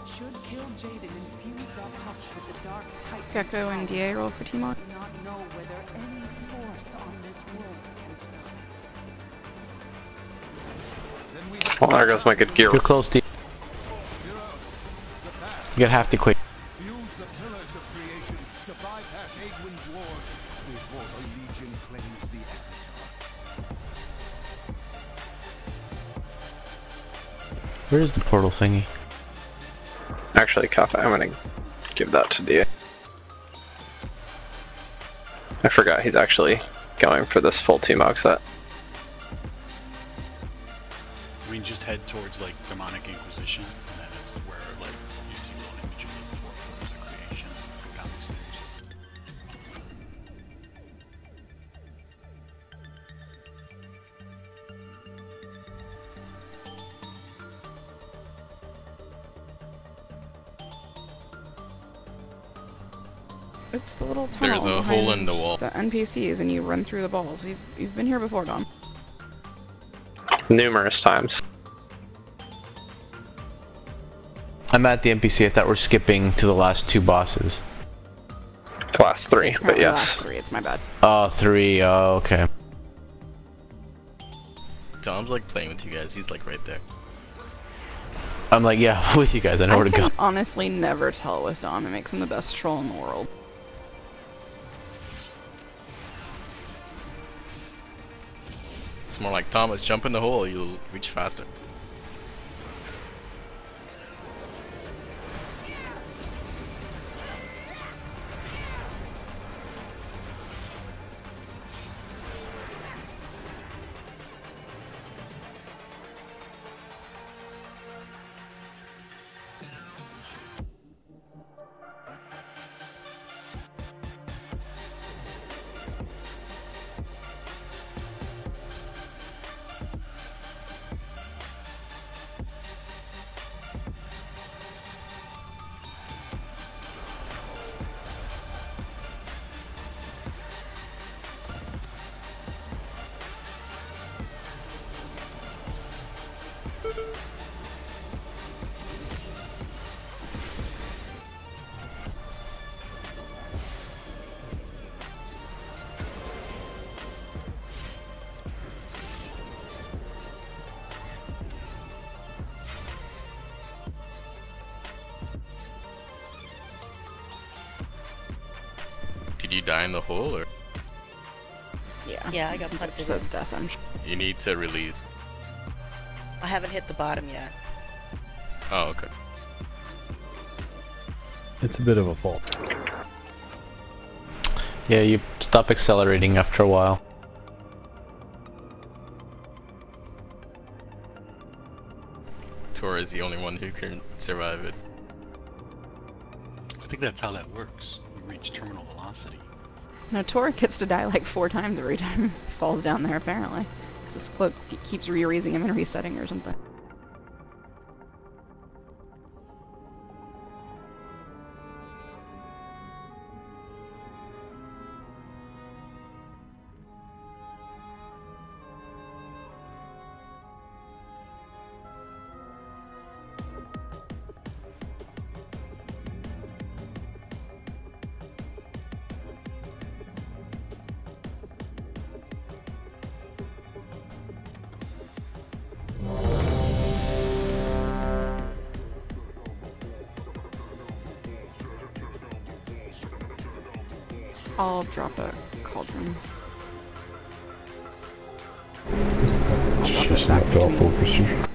Should Kill Jaden infuse that husk with the dark Titan's Gecko and DA roll for T-Mog. I do not know whether any force on this world can stop it. Well, there goes my good gear. You're close, Steve. You got half the quick. Use the pillars of creation to bypass Aegwyn's ward before the Legion claims the Where's the portal thingy? Actually, Cuff, I'm gonna give that to DA. I forgot he's actually going for this full T-Mog set. We can just head towards like Demonic Inquisition, and then it's where like you see little image of the 4 pillars of creation down the stairs. It's the little tunnel. There's a hole in the behind wall. The NPCs, and you run through the balls. You've been here before, Dom. Numerous times. I'm at the NPC. I thought we're skipping to the last 2 bosses. The last 3, but The yes. last 3. It's my bad. Oh, 3. Oh, okay. Dom's like playing with you guys, he's like right there. I'm like, yeah, with you guys. I know where to go. I can honestly never tell with Dom. It makes him the best troll in the world. It's more like, Thomas, jump in the hole, you'll reach faster. Did you die in the hole, or? Yeah. Yeah, I got punted. Says death, I'm sure. You need to release. I haven't hit the bottom yet. Oh, okay. It's a bit of a fault. Yeah, you stop accelerating after a while. Tor is the only one who can survive it. I think that's how that works. You reach terminal velocity. No, Tor gets to die like 4 times every time he falls down there, apparently. Because this cloak keeps re-raising him and resetting or something. I'll drop a cauldron. Just not fell focus here.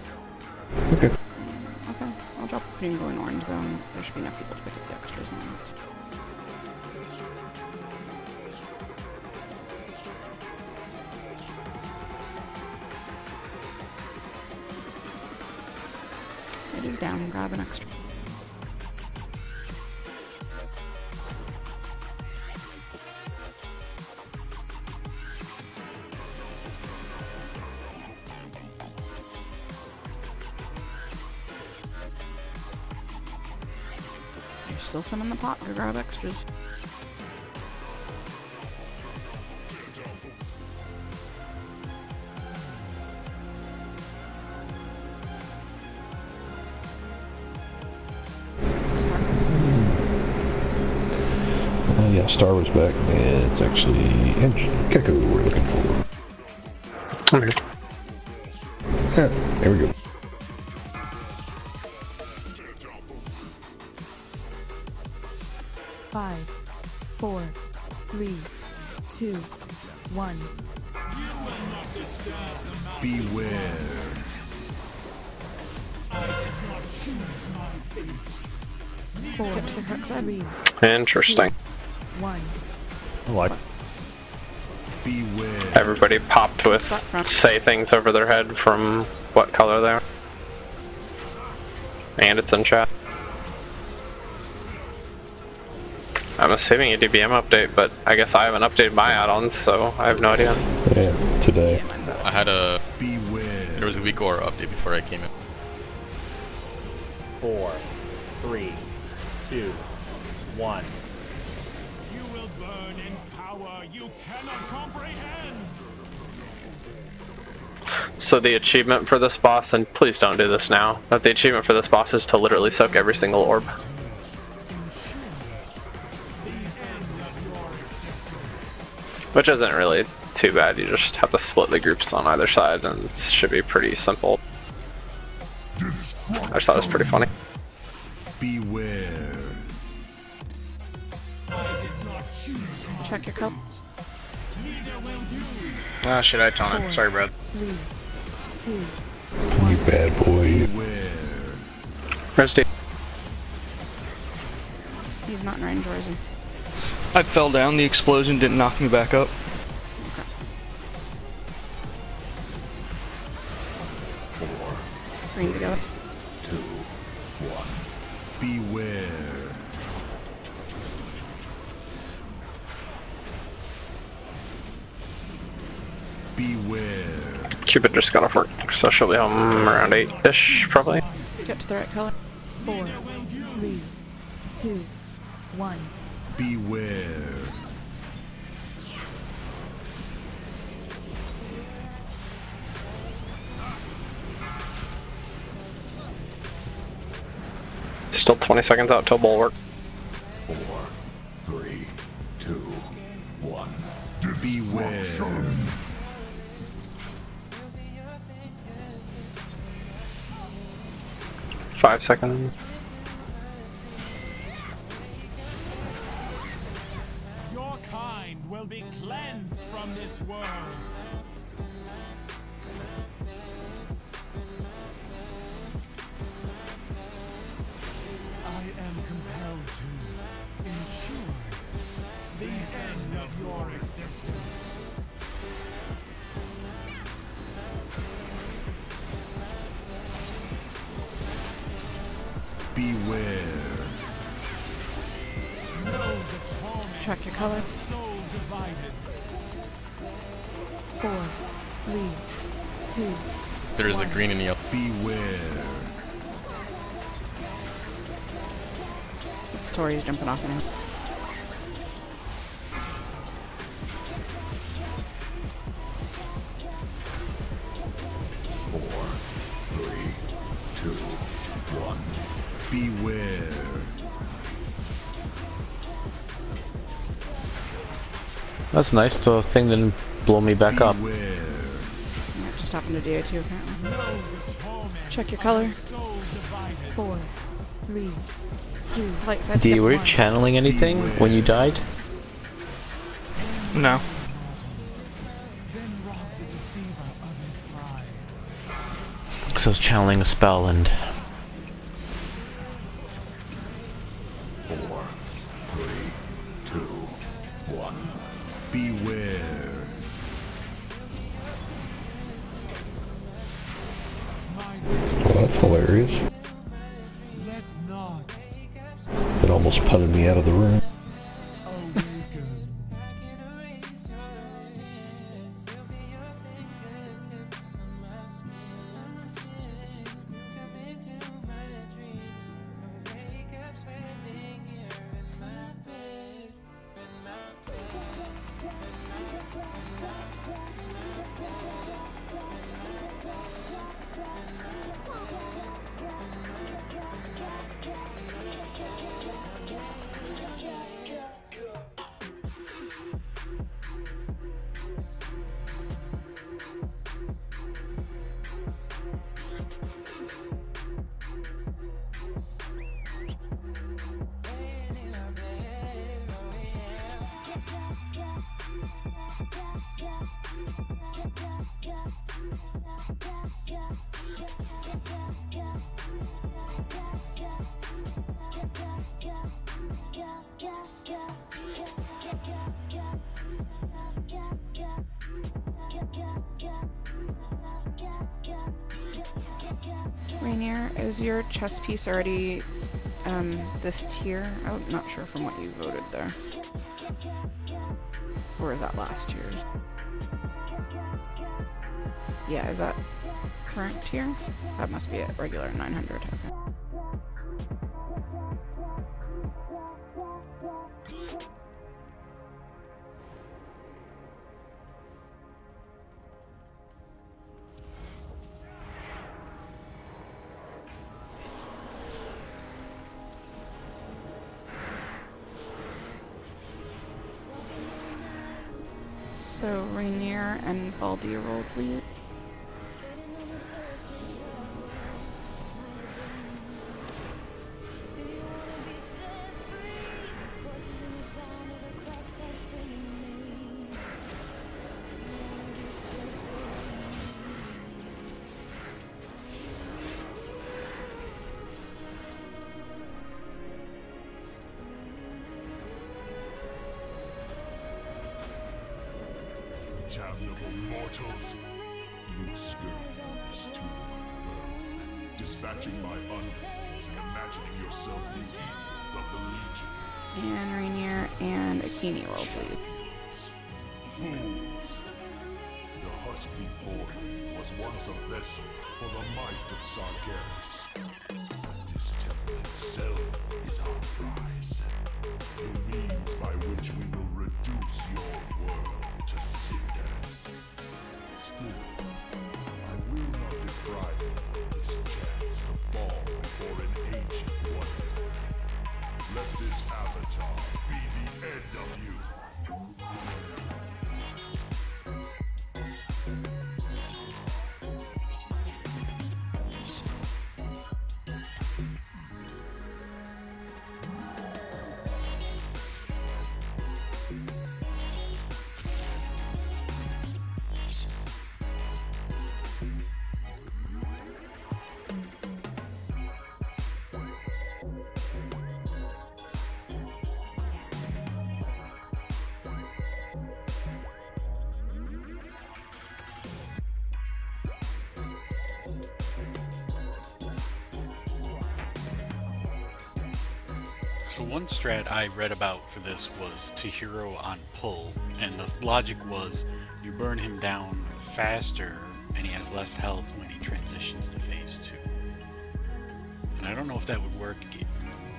Okay. Okay, I'll drop a green, going orange though, and there should be enough people to pick up the extras now. It is down, grab an extra. There's still some in the pot, go grab extras. Yeah, Star was back. It's actually ENG Gecko we're looking for. I'm here. Yeah, there we go. Five, 4, 3, 2, 1. Beware. Four, 3, Interesting. 1. What? Beware. Everybody popped with say things over their head from what color they are. And it's in chat. I'm assuming a DBM update, but I guess I haven't updated my add-ons, so I have no idea. Yeah, today. I had a... Beware. There was a week or update before I came in. 4, 3, 2, 1. You will burn in power you cannot comprehend. So the achievement for this boss, and please don't do this now, but the achievement for this boss is to literally soak every single orb. Which isn't really too bad, you just have to split the groups on either side and it should be pretty simple. I just thought it was pretty funny. Beware. Check your color. Ah, shit, I taunt it. Sorry, Brad. 3, 2, You bad boy. Where's Dave? He's not in range, or is he? I fell down, the explosion didn't knock me back up. Green together. 2, 1. Beware. Beware. Cupid just got off work, so she'll be home around 8-ish, probably. Get to the right color. 4, 3, 2, 1. Beware. Still 20 seconds out till bulwark. 4, 3, 2, 1. Beware. 5 seconds. Your kind will be cleansed from this world. I am compelled to ensure the end of your existence. Beware. Check your color. 4, 3, 2. There's a green and yellow. Beware. It's Tori's jumping off now. Beware. That's nice. The thing didn't blow me back up. Yeah, it just happened to DA2 apparently. Check your color. 4, 3, 2. Light side. D, were you channeling anything when you died? No. Because I was channeling a spell and... 4, 3, 2, 1. Beware. Well, that's hilarious. It almost putted me out of the room. Rainier, is your chess piece already this tier? I'm not sure from what you voted there. Or is that last year's? Yeah, is that current tier? That must be at regular 900. Okay. So Rainier and Baldi roll, please. damnable mortals. You scurry through this tomb unveiled, dispatching my underlings and imagining yourself the equals of the Legion. And Rainier and Akini roll, please. Fools! The husk before you was once a vessel for the might of Sargeras. This temple itself is our prize. The means by which we will reduce your world to cinders. Still, I will not deprive you of this chance to fall before an ancient wonder. Let this avatar be the end of you. So one strat I read about for this was to hero on pull, and the logic was you burn him down faster and he has less health when he transitions to phase 2. And I don't know if that would work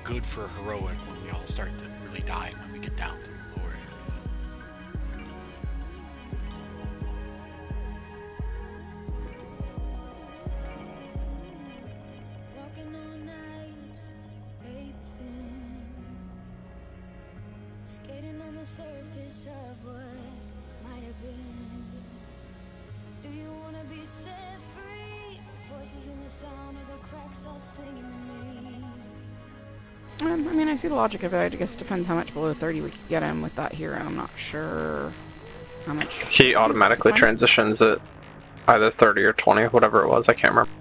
good for heroic when we all start to really die when we get down to the lower area. Walking on ice, paper thin, skating on the surface of what might have been. Do you wanna be set free? Voices in the sound of the cracks all singing to me. I mean, I see the logic of it. I guess it depends how much below 30 we could get him with that hero. I'm not sure how much. He automatically transitions at either 30 or 20, whatever it was. I can't remember.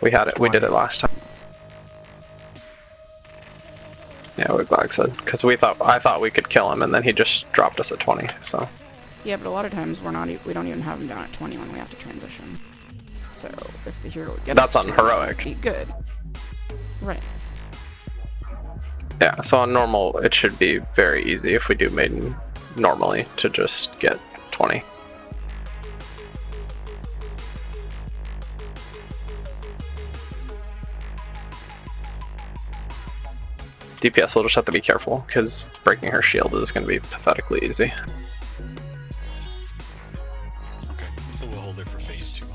We had it. 20. We did it last time. Yeah, what Glag said, because I thought we could kill him, and then he just dropped us at 20. So. Yeah, but a lot of times we don't even have him down at 20 when we have to transition. So if the hero would get that's us on heroic. Be good. Right. Yeah, so on normal, it should be very easy if we do maiden normally to just get 20. DPS will just have to be careful, because breaking her shield is going to be pathetically easy. Okay, so we'll hold it for phase 2.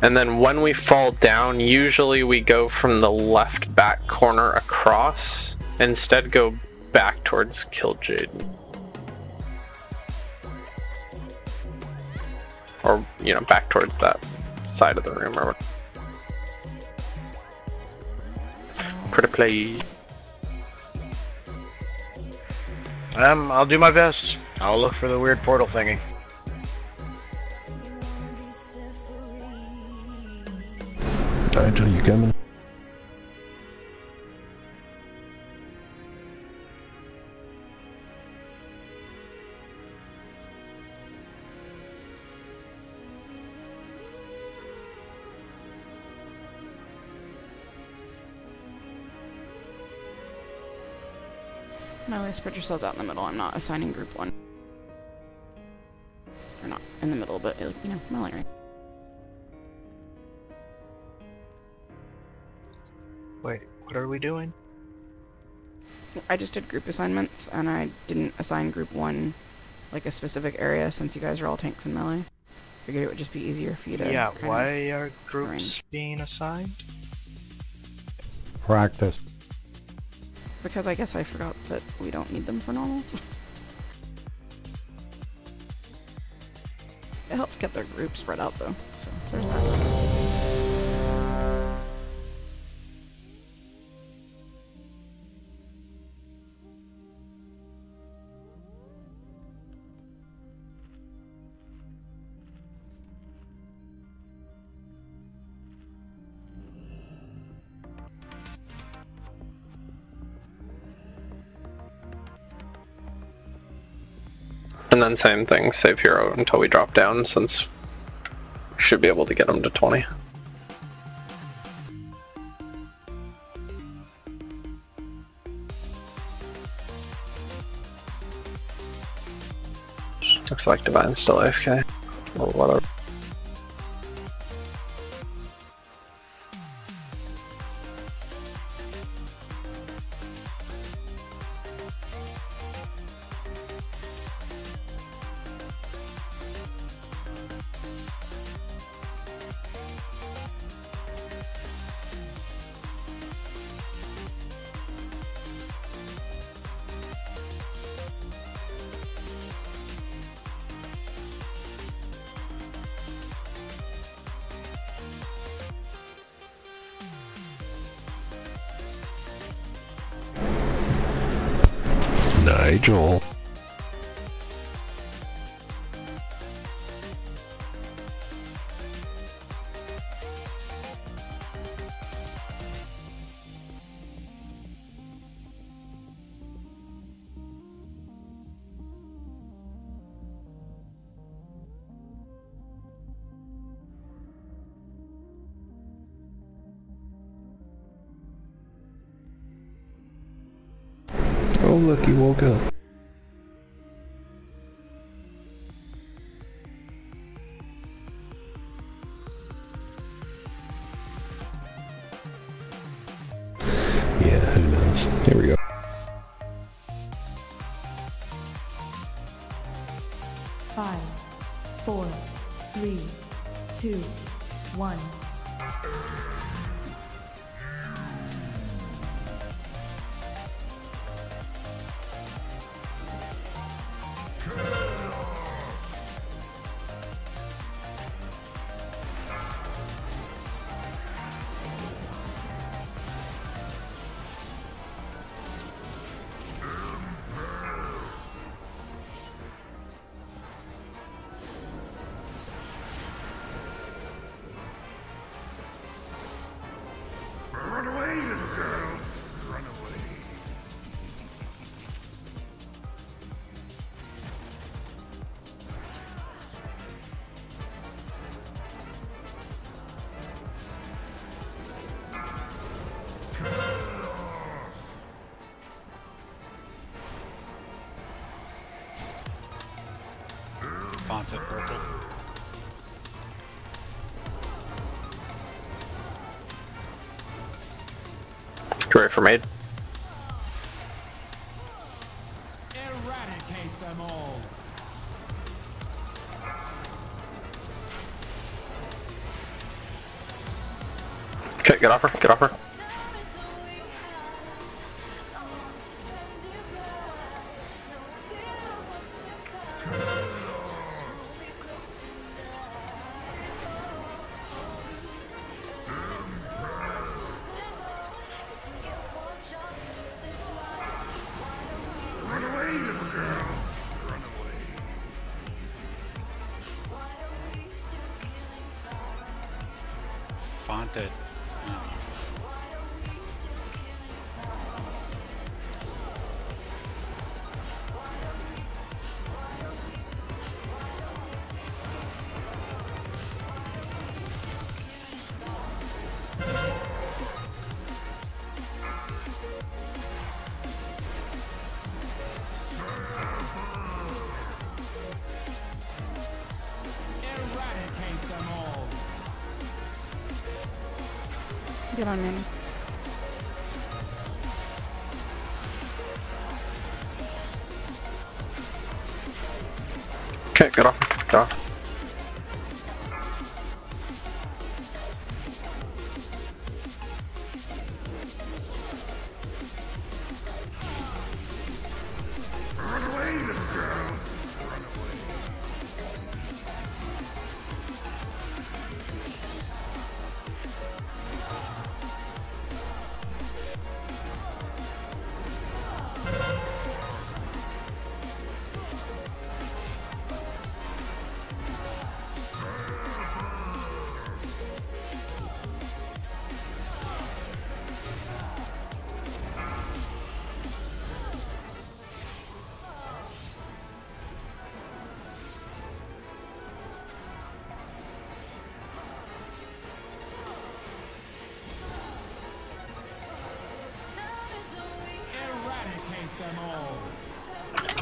And then when we fall down, usually we go from the left back corner across. Instead, go back towards Killjade. Or, you know, back towards that side of the room or whatever. Pretty play. I'll do my best. I'll look for the weird portal thingy. Nigel, you coming? No, spread yourselves out in the middle. I'm not assigning group 1. Or not in the middle, but, you know, melee range. Wait, what are we doing? I just did group assignments, and I didn't assign group 1 like a specific area since you guys are all tanks and melee. Figured it would just be easier for you to. Yeah, why are groups being assigned? Practice. Because I guess I forgot that we don't need them for normal. It helps get their group spread out though, so there's that. And then same thing, save hero until we drop down, since we should be able to get him to 20. Looks like Divine's still AFK, or whatever. Nigel. Oh look, he woke up. Yeah, who knows? Here we go. Five, 4, 3, 2, 1. Run away, little girl. Run away. Fonts at purple. You ready for maid? Eradicate them all. Okay, get off her, get off her. Run away, little girl. Run away. Font at Eradicate them all. Get on in. Okay, get off her, get off. Run away, little girl. Run away.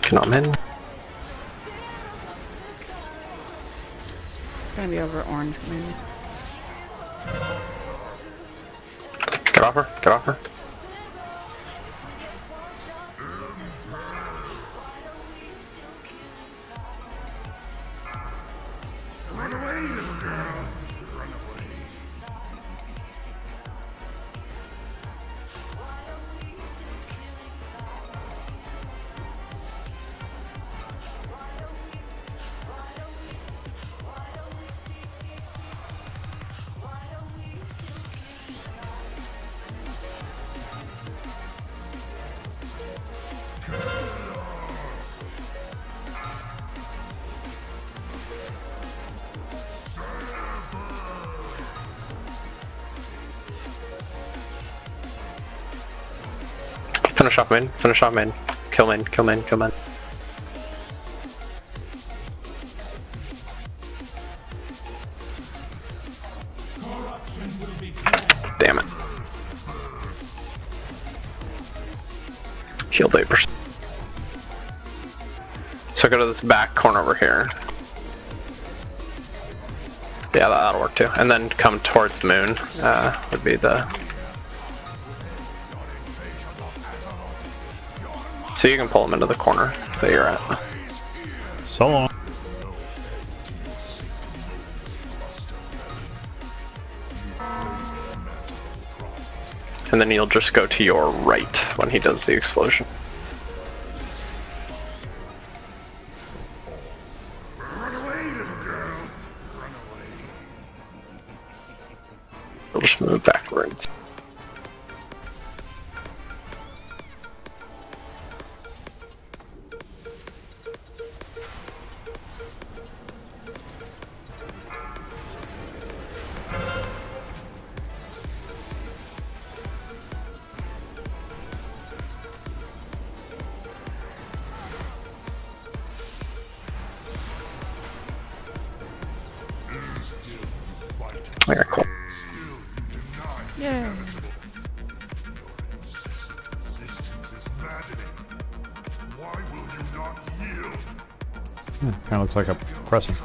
Cannot min. It's gonna be over orange, maybe. Get off her. Get off her. Run away, little girl. Run away. Finish off main. Finish off main. Kill main. Kill main. Kill main. Damn it. Healed 8%. So go to this back corner over here. Yeah, that'll work too. And then come towards moon. Would be the. So you can pull him into the corner that you're at. So long. And then you'll just go to your right when he does the explosion. Run away, little girl. Run away. We'll just move backwards. Okay, cool. Yeah. Kind of looks like a crescent.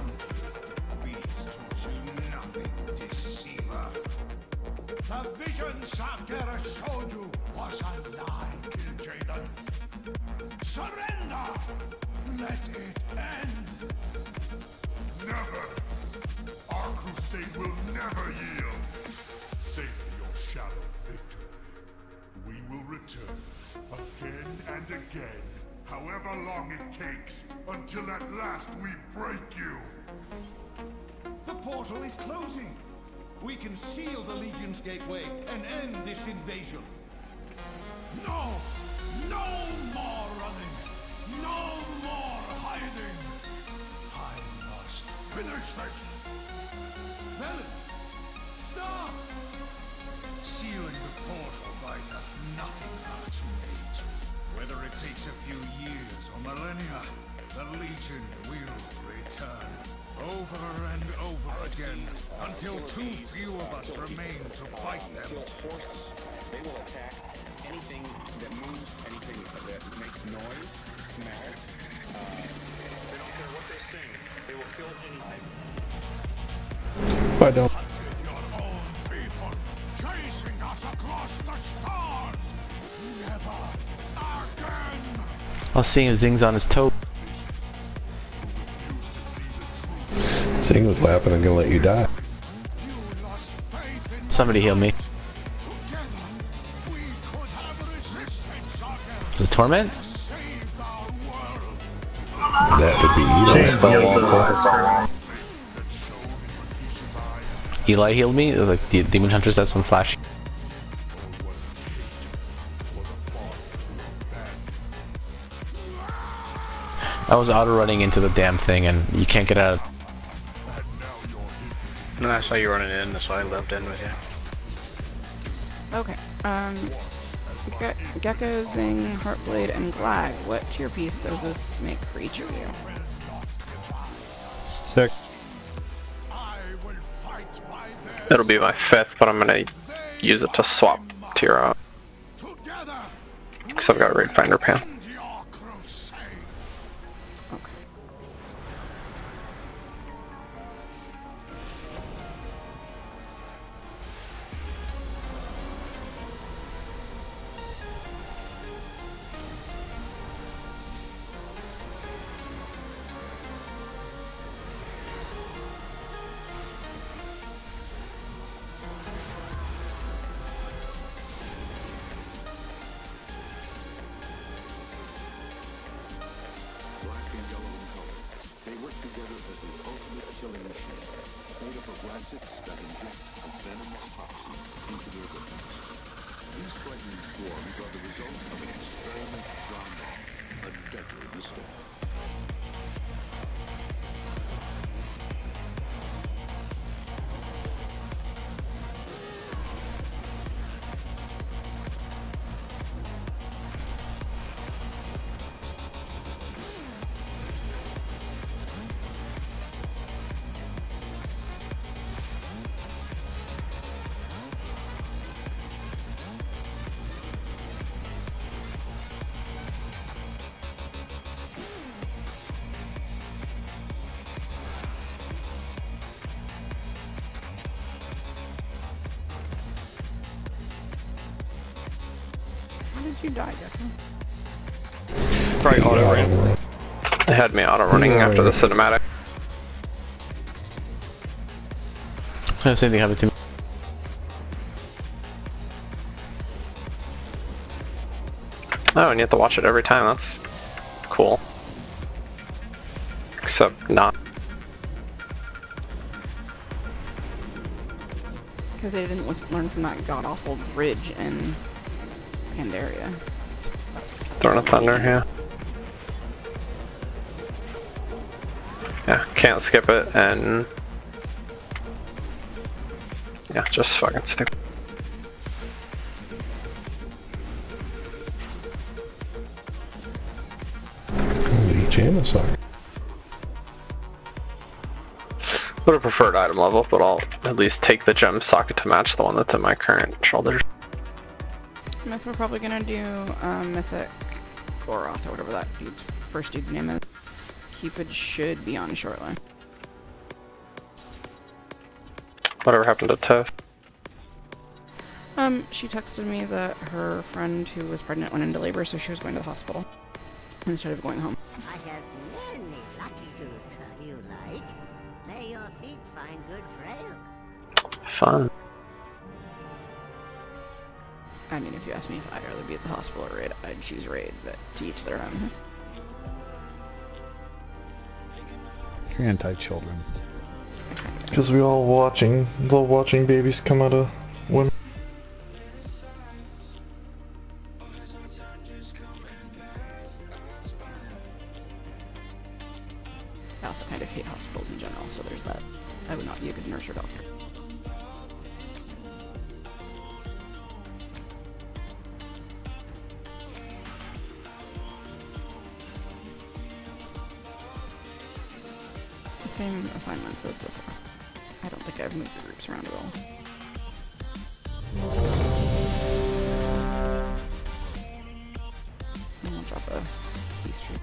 The vision Sargeras showed you was a lie, Jaden. Surrender! Let it end! Never! Our crusade will never yield! Save your shadow, victory. We will return again and again, however long it takes, until at last we break you! The portal is closing! We can seal the Legion's gateway and end this invasion! No! No more running! No more hiding! I must finish this! Velen! Stop! Sealing the portal buys us nothing much, mate. Whether it takes a few years or millennia, the Legion will return. Over and over again, until too few of us remain to fight them. Forces. They will attack anything that moves, anything that makes noise, smacks. They don't care what they sting. They will kill anything. I don't. Your own people, chasing us across the stars! Never again! I'll see him zings on his toe. Seeing what's laughing, I'm gonna let you die. Somebody heal me. Is it Torment? That would be Eli healed me. It was like the Demon Hunters had some flash. I was auto running into the damn thing and you can't get out of. And I saw you running in, that's why I left in with you. Okay. Gecko, Zing, Heartblade, and Glag. What tier piece does this make for each of you? Sick. It'll be my 5th, but I'm gonna use it to swap tier out. Because I've got Raid Finder Pants. together as the ultimate killing machine, made up of rabbits that inject a venomous toxin into their victims. These frightening swarms are the result of an experiment gone wrong, a deadly mistake. How did you die, Jeffrey? Probably auto ran. It had me auto running after the cinematic. Same thing happened to me. Oh, and you have to watch it every time. That's cool. Except not. Because they didn't learn from that god-awful bridge in Pandaria. Throne of Thunder, yeah. Yeah, can't skip it, and yeah, just fucking stupid. Janusar. Would have preferred item level, but I'll at least take the gem socket to match the one that's in my current shoulders. Myth, we're probably gonna do Mythic Goroth or whatever that first dude's name is. Cupid should be on shortly. Whatever happened to Tiff? She texted me that her friend who was pregnant went into labor, so she was going to the hospital instead of going home. I have many lucky do's you like. May your feet find good trails. Fun. I mean, if you ask me if I'd rather be at the hospital or raid, I'd choose raid, but to each their own. You're anti-children. Because we all love watching babies come out of women. I also kind of hate hospitals in general, so there's that. I would not be a good nurse or doctor. Same assignments as before. I don't think I've moved the groups around at all. And I'll drop a peace tree.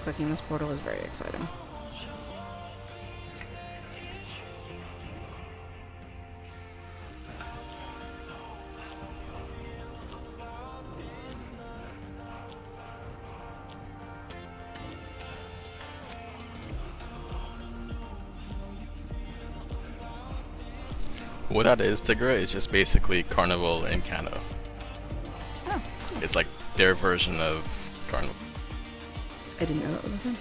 Clicking this portal is very exciting. What that is, Tigra, is just basically Carnival in Canada. Oh. It's like their version of Carnival. I didn't know that was a thing.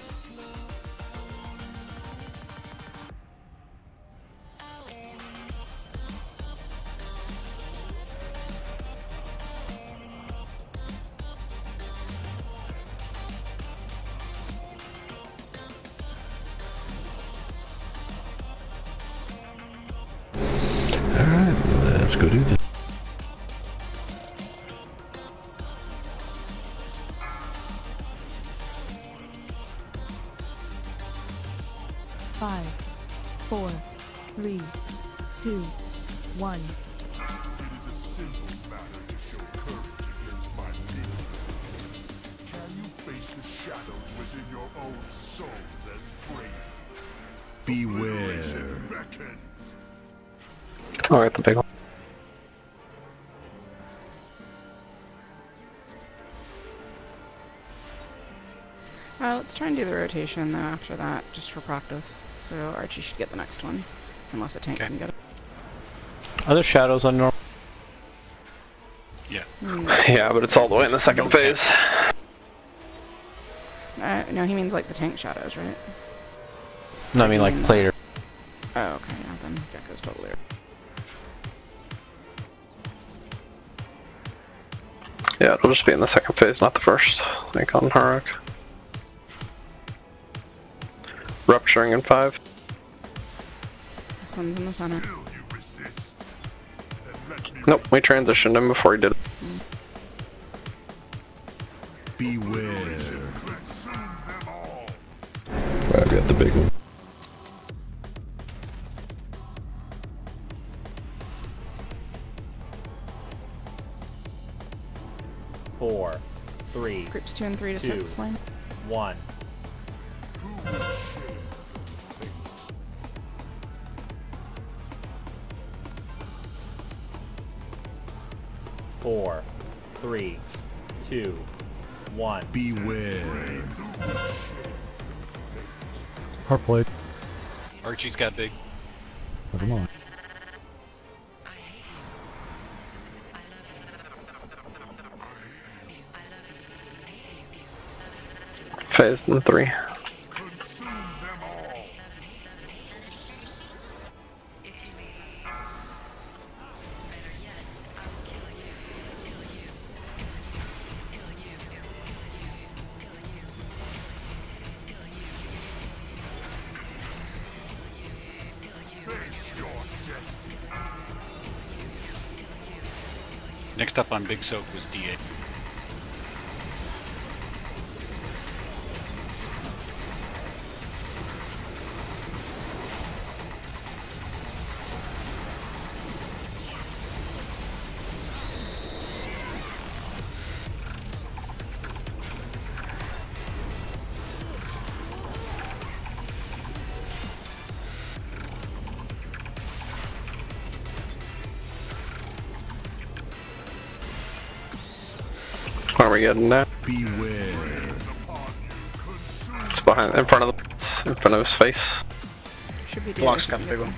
Alright, let's go do this. Five, 4, 3, 2, 1. It is a simple matter to show courage against my demon. Can you face the shadows within your own soul, then brave? Beware. Alright, the big one. Let's try and do the rotation though after that, just for practice. So Archie should get the next one, unless a tank can get it. Are there shadows on normal? Yeah. Yeah, but it's all the way in the second phase. No, he means like the tank shadows, right? No, I mean like later. Oh, okay, yeah, then Gecko's totally right. Yeah, it'll just be in the second phase, not the first, like on Haruk. Rupturing in 5. Sun's in the center. Nope, we transitioned him before he did it. Beware. I've got the big one. Four, three, Groups 2 and 3 to set the flame. 1. Four, three, two, 1. Beware. Heart blade. Archie's got big. Never mind. Phase in 3. Next up on Big Soak was DA. Are we getting that? Beware. It's behind, in front of his face. Should be Block's got the big one.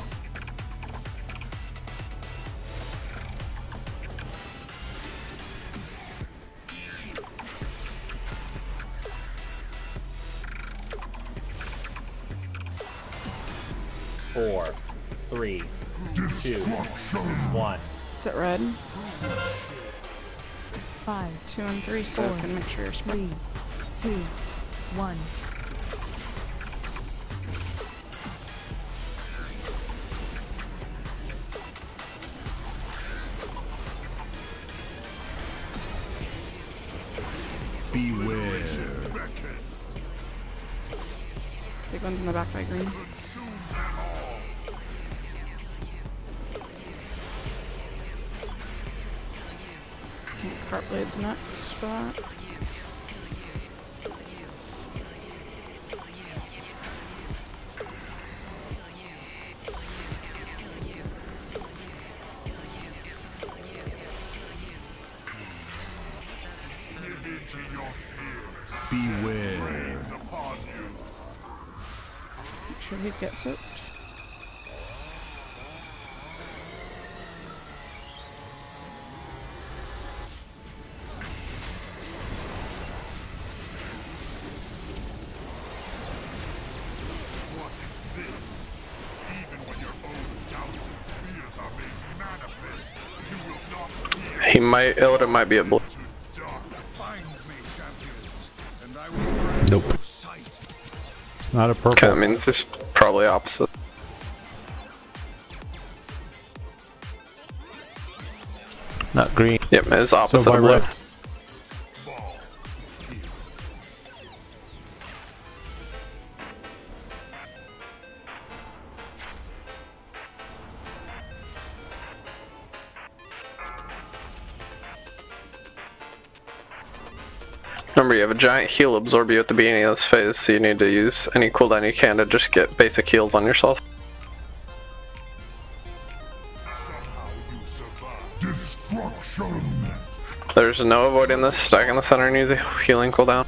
Four, three, two, 1. Is it red? 5, 2 and 3 soak and make sure you're smart. 3, 2, 1. Beware. Big one's in the back by green. Cart blade's next for that. Beware. Make sure these get soaked. He might, Illidan might be a blue. Nope. It's not a purple. Okay, I mean, it's probably opposite. Not green. Yep, it's opposite So of blue. left. Remember, you have a giant heal absorb you at the beginning of this phase, so you need to use any cooldown you can to just get basic heals on yourself. There's no avoiding this. Stack in the center needs a healing cooldown.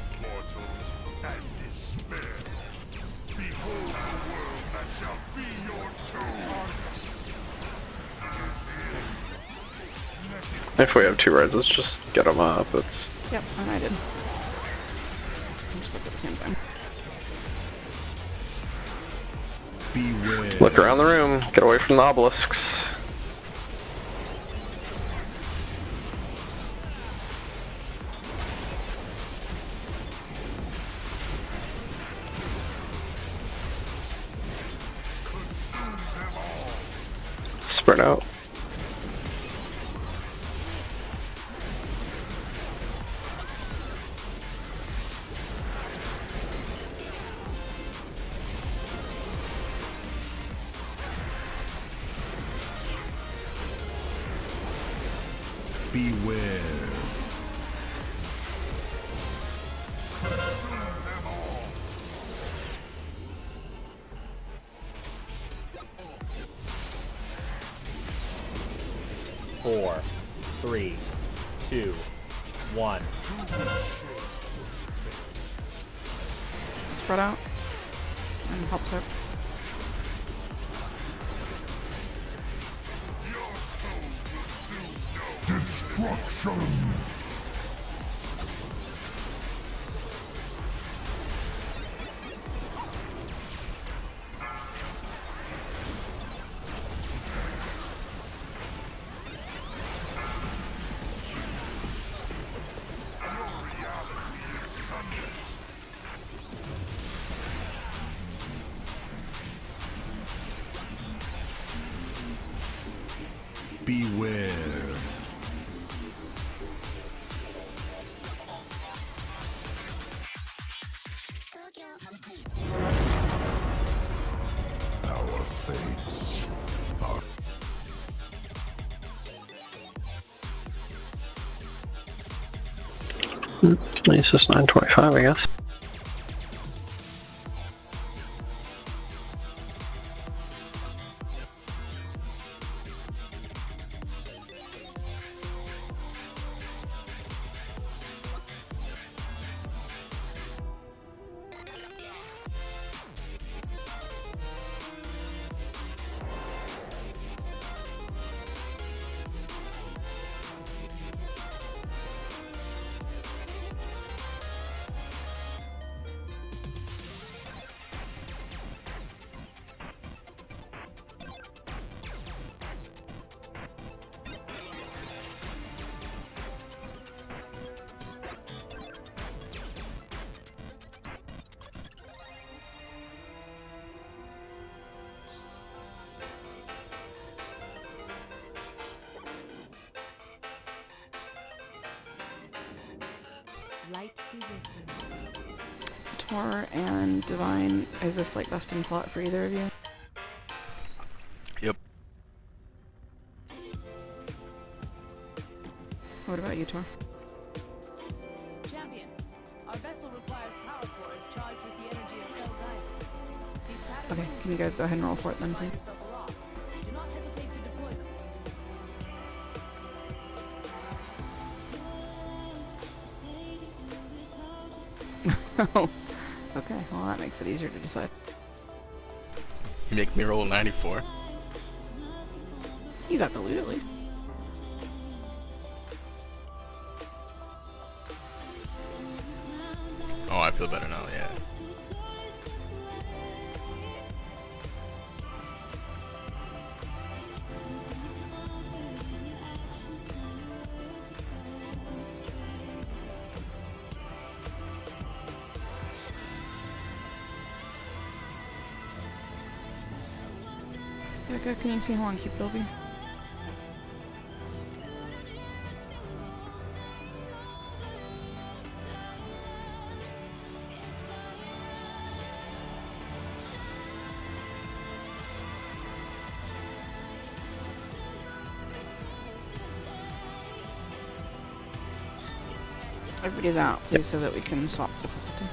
If we have 2 reds, let's just get them up. It's... Yep, and I did. Just look at the same thing. Beware. Look around the room. Get away from the obelisks. Spread out. Beware. 4, 3, 2, 1. Spread out. And help soak. Destruction! Beware. Our fates are... It's just 925, I guess. Light be with you. Tor and Divine, is this like best in slot for either of you? Yep. What about you, Tor? Champion, our vessel requires power cores charged with the energy of Hell Diamond. These tattered Okay, wings can you guys go ahead and roll for it then, find please? yourself aloft. Do not hesitate to deploy them. Oh, okay, well that makes it easier to decide. You make me roll 94. You got the loot at least. Oh, I feel better now, yeah. Okay, can you see how long keep building? Everybody's out, please, so that we can swap difficulty.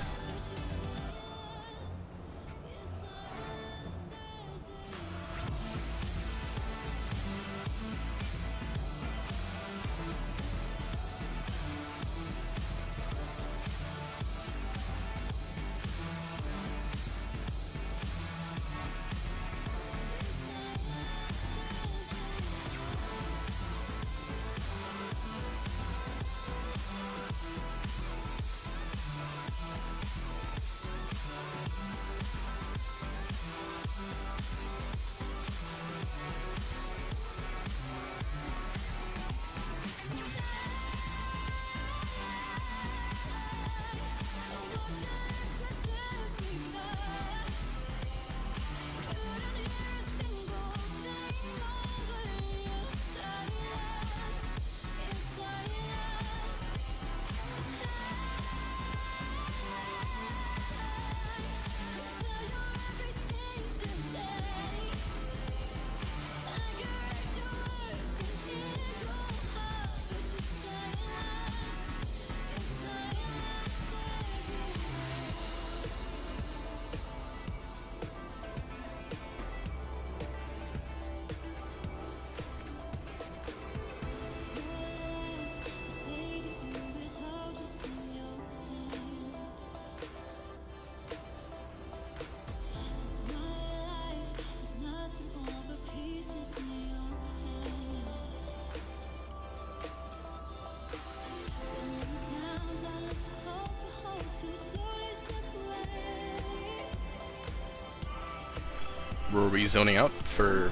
were we zoning out for?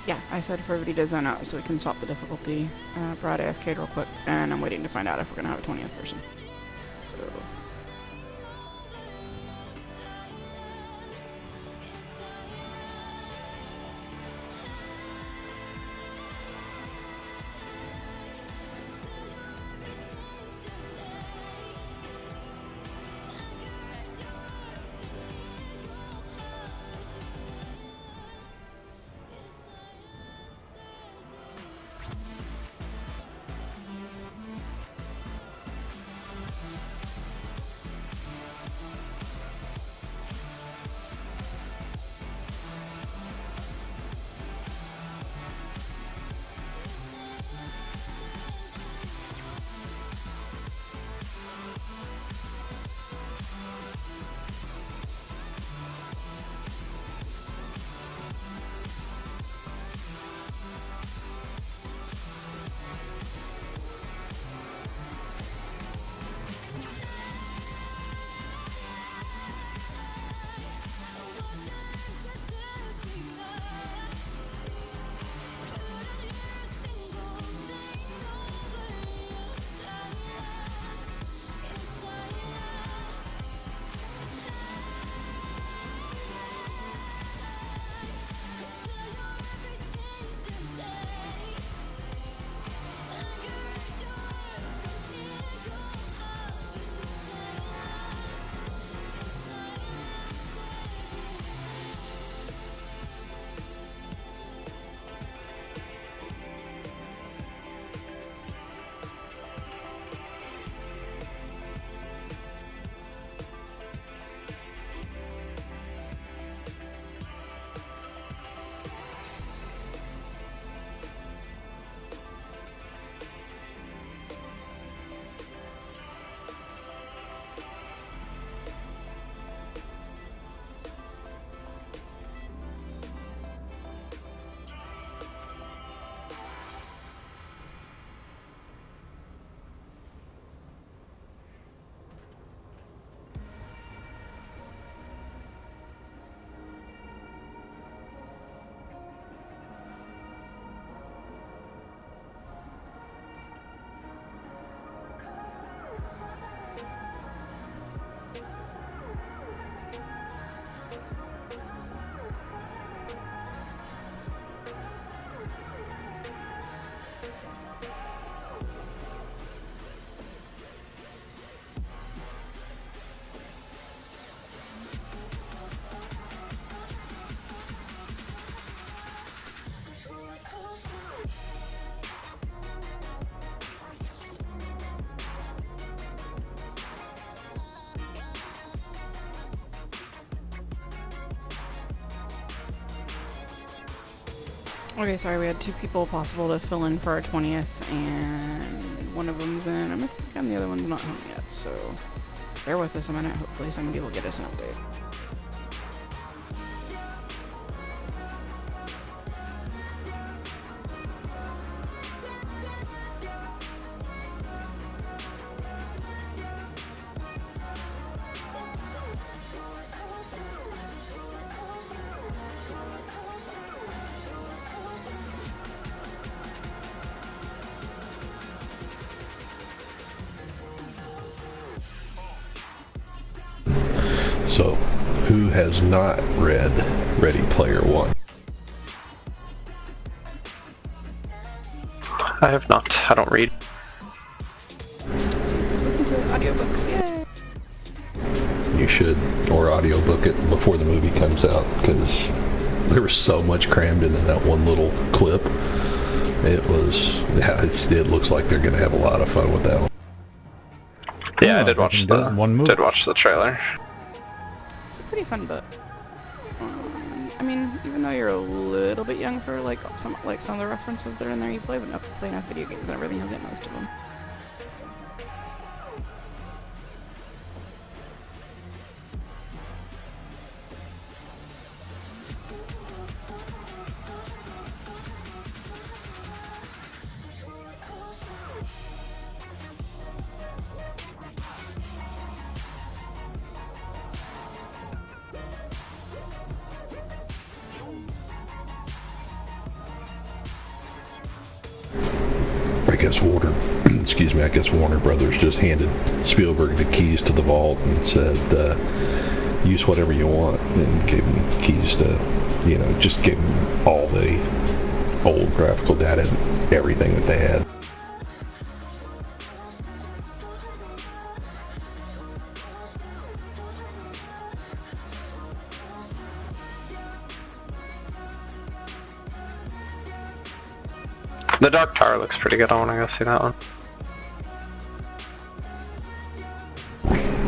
Yeah, I said for everybody to zone out so we can stop the difficulty. Brad AFK'd real quick, and I'm waiting to find out if we're gonna have a 20th person. So. Okay, sorry, we had 2 people possible to fill in for our 20th, and one of them's in, and the other one's not home yet, so bear with us a minute, hopefully somebody will get us an update. So, who has not read Ready Player One? I have not. I don't read. Listen to audiobooks, yay! You should, or audiobook it before the movie comes out, because there was so much crammed into that one little clip. It was, yeah, it looks like they're going to have a lot of fun with that one. Yeah, I did watch the trailer. It's a pretty fun book. I mean, even though you're a little bit young for like some of the references that are in there, you play enough video games and everything, you'll get most of them. guess Warner, excuse me, I guess Warner Brothers just handed Spielberg the keys to the vault and said, use whatever you want, and gave him keys to, you know, just gave him all the old graphical data and everything that they had. The Dark Tower looks pretty good. I want to go see that one.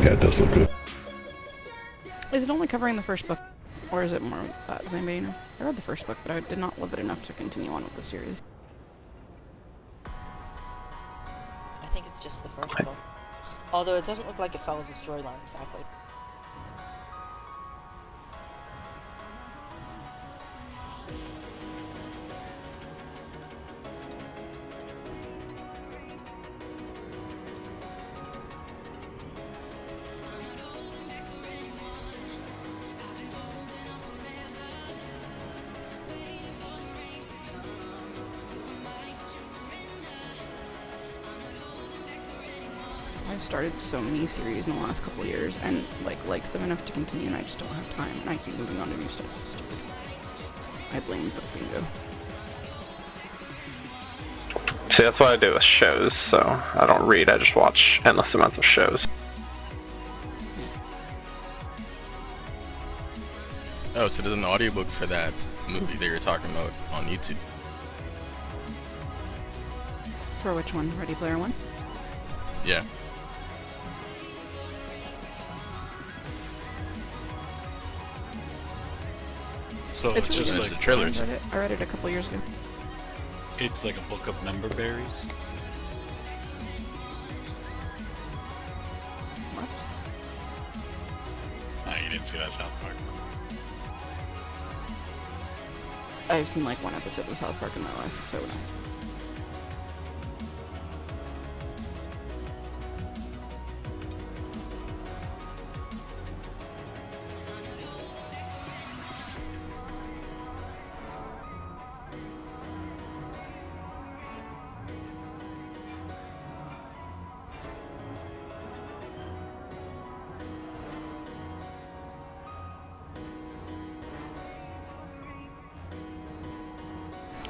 Yeah, it does look good. Is it only covering the first book, or is it more? Does anybody know? I read the first book, but I did not love it enough to continue on with the series. I think it's just the first book. Although it doesn't look like it follows the storyline exactly. I've started so many series in the last couple of years and liked them enough to continue, and I just don't have time, and I keep moving on to new stuff. It's stupid. I blame Book Bingo. See, that's what I do with shows, so I don't read, I just watch endless amounts of shows. Oh, so there's an audiobook for that movie that you're talking about on YouTube. For which one? Ready Player One? Yeah. So It's it's really just good. like trailers. I read it a couple years ago. It's like a book of member berries. What? Ah, you didn't see that South Park. I've seen like one episode of South Park in my life, so no.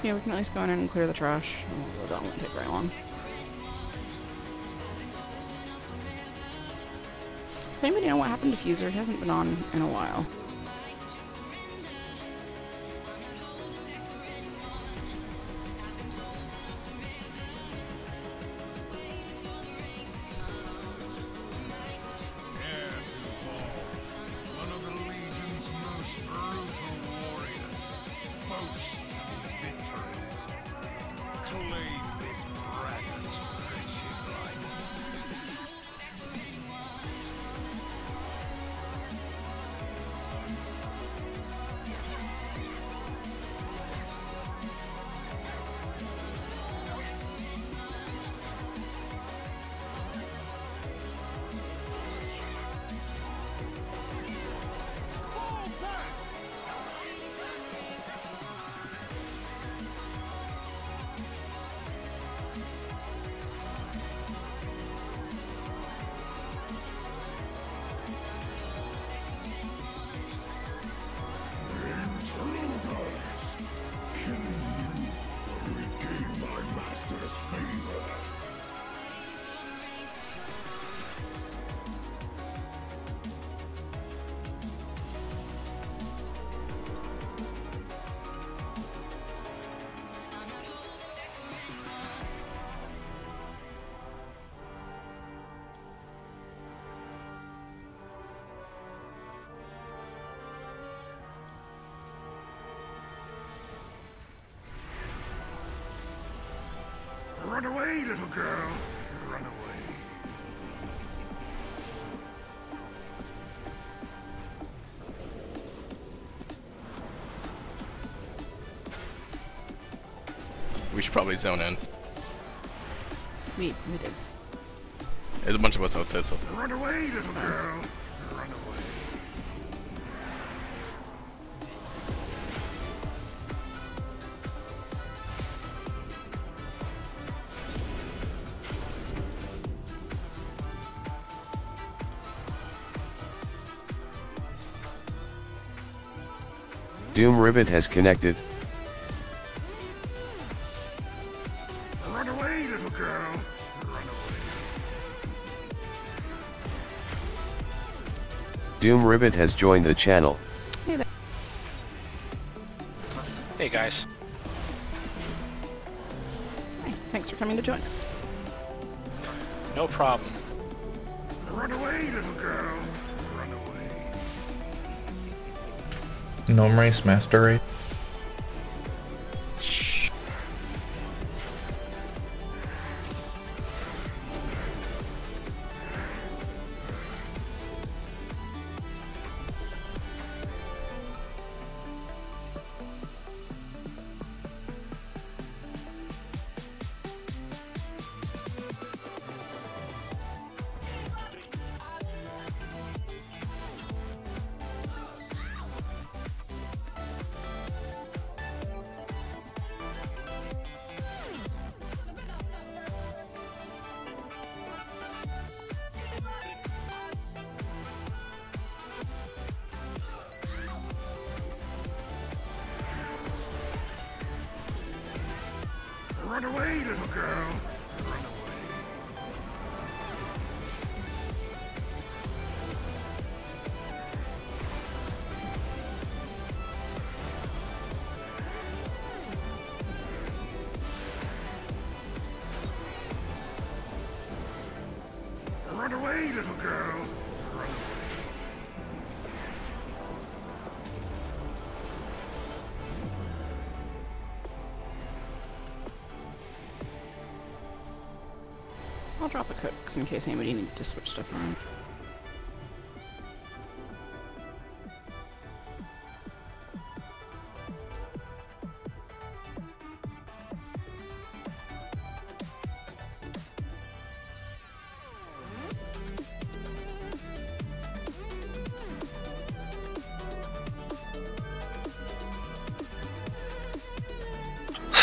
Yeah, we can at least go in and clear the trash. Oh, that won't take very long. Does anybody know what happened to Fuser? He hasn't been on in a while. One of the Legion's most brutal warriors boasts of his victories. Claim this braggart's wretched life. Run away, little girl. Run away. We should probably zone in. We did. There's a bunch of us outside, so. Run away, little girl. Run away. Doom Ribbit has connected. Run away, little girl. Run away. Doom Ribbit has joined the channel. Hey there. Hey guys. Hi, thanks for coming to join. No problem. Run away, little girl. Run away. Gnome race, master race. Run away, little girl. Run away. Run away, little girl. Run away. I'll drop a cooks in case anybody needs to switch stuff around.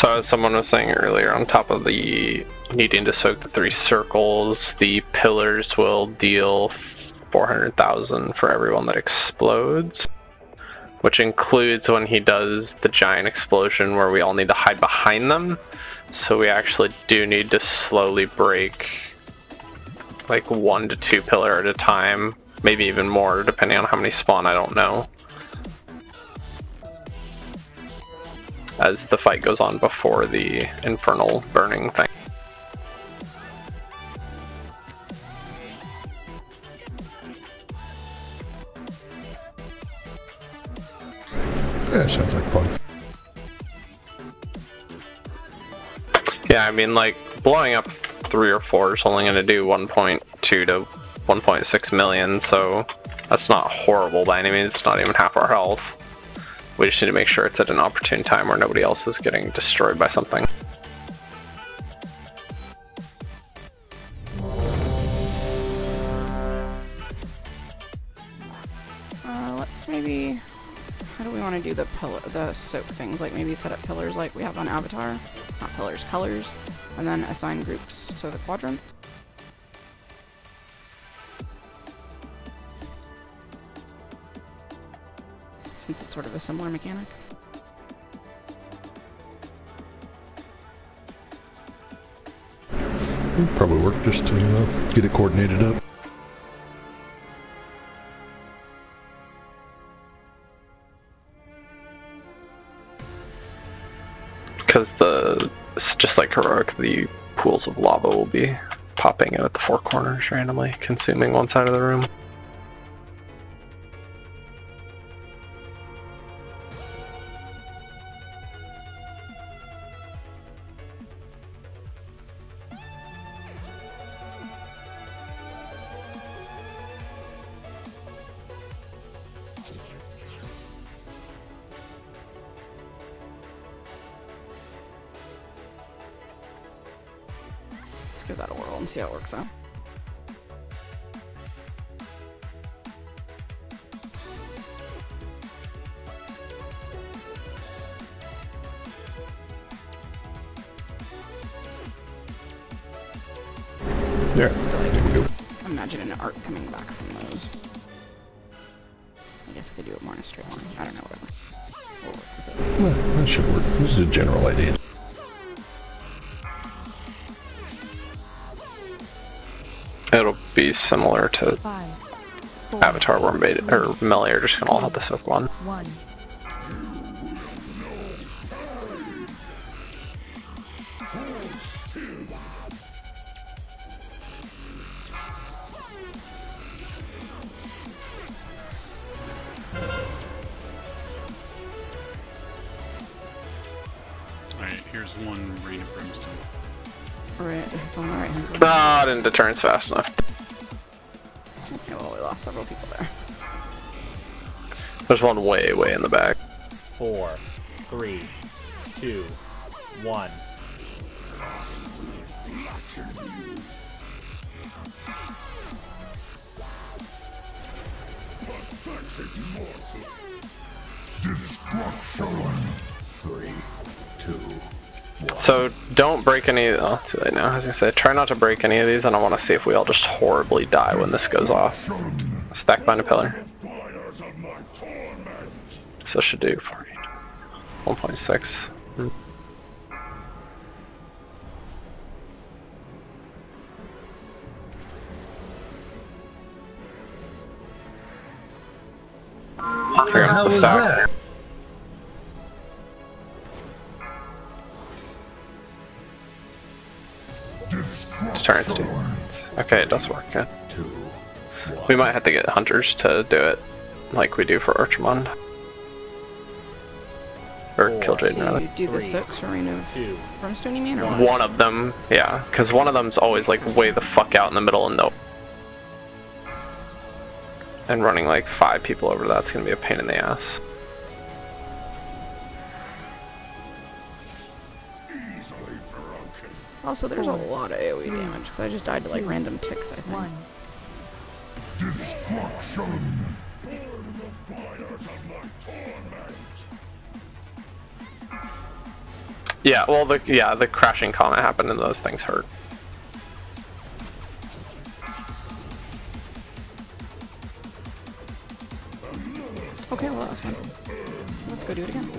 So as someone was saying earlier, on top of the needing to soak the 3 circles, the pillars will deal 400,000 for everyone that explodes, which includes when he does the giant explosion where we all need to hide behind them. So we actually do need to slowly break like 1 to 2 pillar at a time, maybe even more depending on how many spawn, I don't know, as the fight goes on before the infernal burning thing. Yeah, sounds like fun. Yeah, I mean, like, blowing up 3 or 4 is only going to do 1.2 to 1.6 million, so that's not horrible by any means. It's not even half our health. We just need to make sure it's at an opportune time where nobody else is getting destroyed by something. Let's maybe... How do we want to do the soak things? Like maybe set up pillars like we have on Avatar. Not pillars, colors. And then assign groups to the quadrant. Since it's sort of a similar mechanic. It'd probably work just to get it coordinated up. Because it's just like Heroic, the pools of lava will be popping out at the 4 corners randomly, consuming one side of the room. Let's give that a whirl and see how it works out. There. There we go. Imagine an arc coming back from those. I guess I could do it more in a straight line. I don't know. Well, that should work. This is a general idea. It'll be similar to Avatar where Melee are just gonna all have the soak one. Alright, here's one Rain of Brimstone. Right, it's on the right hand side. Ah, didn't deterrence fast enough. Okay, well, we lost several people there. There's one way in the back. 4, 3, 2, 1. Destruction. 3, 2, 1. So don't break any. Oh, too late now. I was gonna say, try not to break any of these, and I want to see if we all just horribly die when this goes off. Stack behind a pillar. So should do 1.6. Here comes the stack. Deterrence, dude. Okay, it does work. Good. We might have to get hunters to do it, like we do for Archimond. Or Killjade, rather. You do the soaks for Rain of Brimstone, you mean? Or One of them, yeah, because one of them's always like way the fuck out in the middle and no. And running like 5 people over that's gonna be a pain in the ass. Also, there's a lot of AoE damage, because I just died to like random ticks, I think. Destruction. Yeah, well, the crashing comet happened and those things hurt. Okay, well that was fun. Let's go do it again.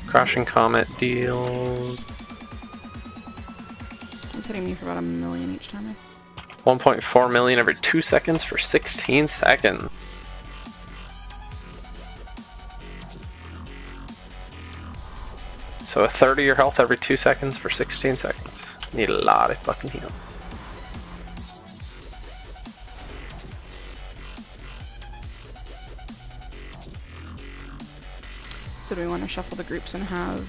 Crashing comet deals It's hitting me for about 1 million each time. 1.4 million every 2 seconds for 16 seconds. So a third of your health every 2 seconds for 16 seconds. Need a lot of fucking heal. So do we want to shuffle the groups and have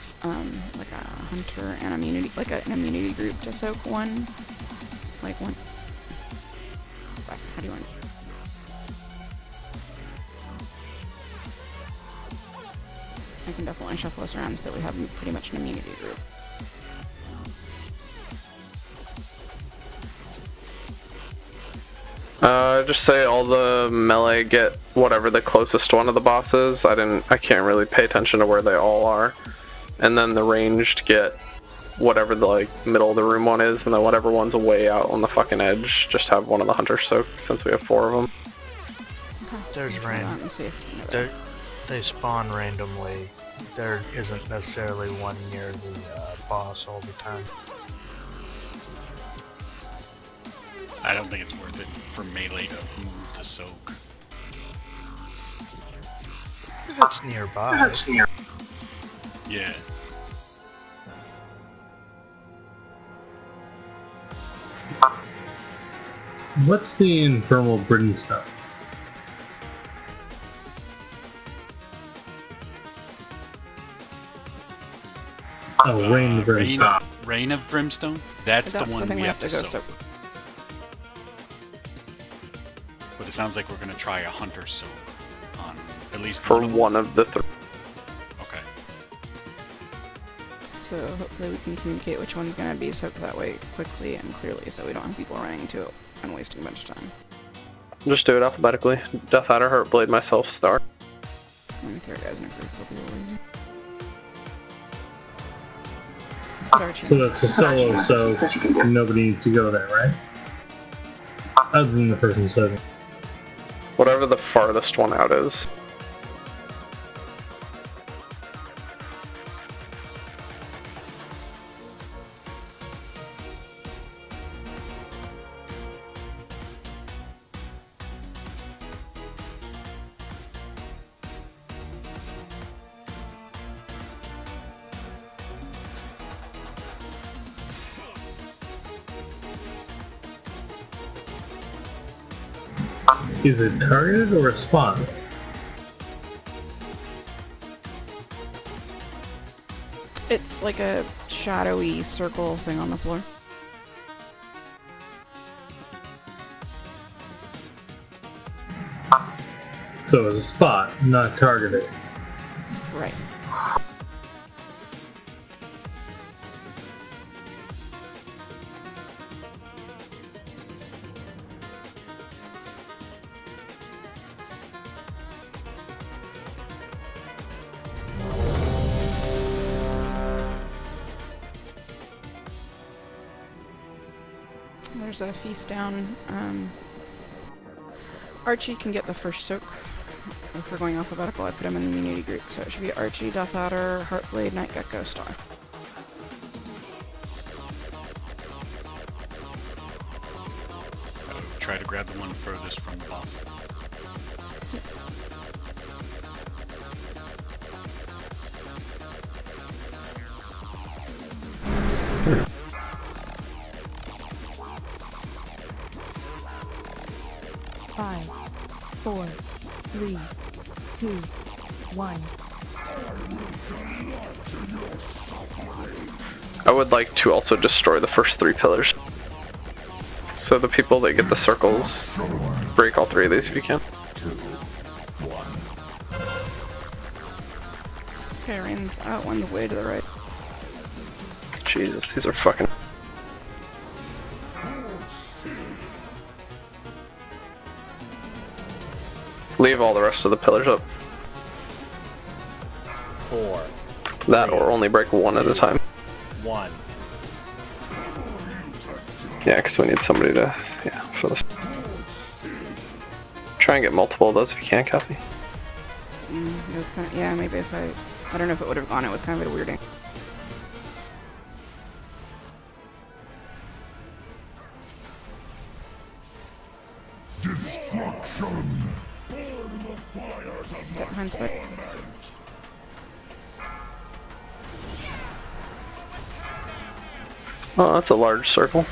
like a hunter and immunity, like an immunity group to soak one, like one? How do you want? I can definitely shuffle this around so that we have pretty much an immunity group. Just say all the melee get whatever the closest one of the bosses. I can't really pay attention to where they all are. And then the ranged get whatever the like middle of the room one is, and then whatever one's way out on the fucking edge, just have one of the hunters soak since we have 4 of them. There's they spawn randomly. There isn't necessarily one near the boss all the time. I don't think it's worth it for melee to move to soak. It's nearby. Yeah. What's the infernal brimstone? Oh, Rain of Brimstone. Rain of Brimstone? That's the one we have to soak. But it sounds like we're going to try a hunter soak on at least for one of the 3. Okay. So hopefully we can communicate which one's going to be soaked that way quickly and clearly so we don't have people running to it and wasting a bunch of time. Just do it alphabetically. Death Adder, Heartblade, myself, Star. Let me 3 guys in a group, it'll be a little easier. So that's a solo, so nobody needs to go there, right? Other than the person soaking. Whatever the farthest one out is. Is it targeted or a spawn? It's like a shadowy circle thing on the floor. So it's a spot, not targeted. Right. There's a feast down. Archie can get the first soak. If we're going alphabetical, I put him in the immunity group, so it should be Archie, Death Adder, Heartblade, Night Gecko, Star. Try to grab the one furthest from the boss. Five, 4, 3, 2, 1. I would like to also destroy the first 3 pillars. So the people that get the circles, break all 3 of these if you can. Okay, Rain's out, one's way to the right. Jesus, these are fucking... Leave all the rest of the pillars up. 4. That or only break 1 at a time. 1. Yeah, because we need somebody to, yeah, for this. Try and get multiple of those if you can, Kathy. It was kind of, yeah, maybe if I don't know if it would have gone, it was kind of a weird angle. Destruction! Get behind Spike. Oh, that's a large circle.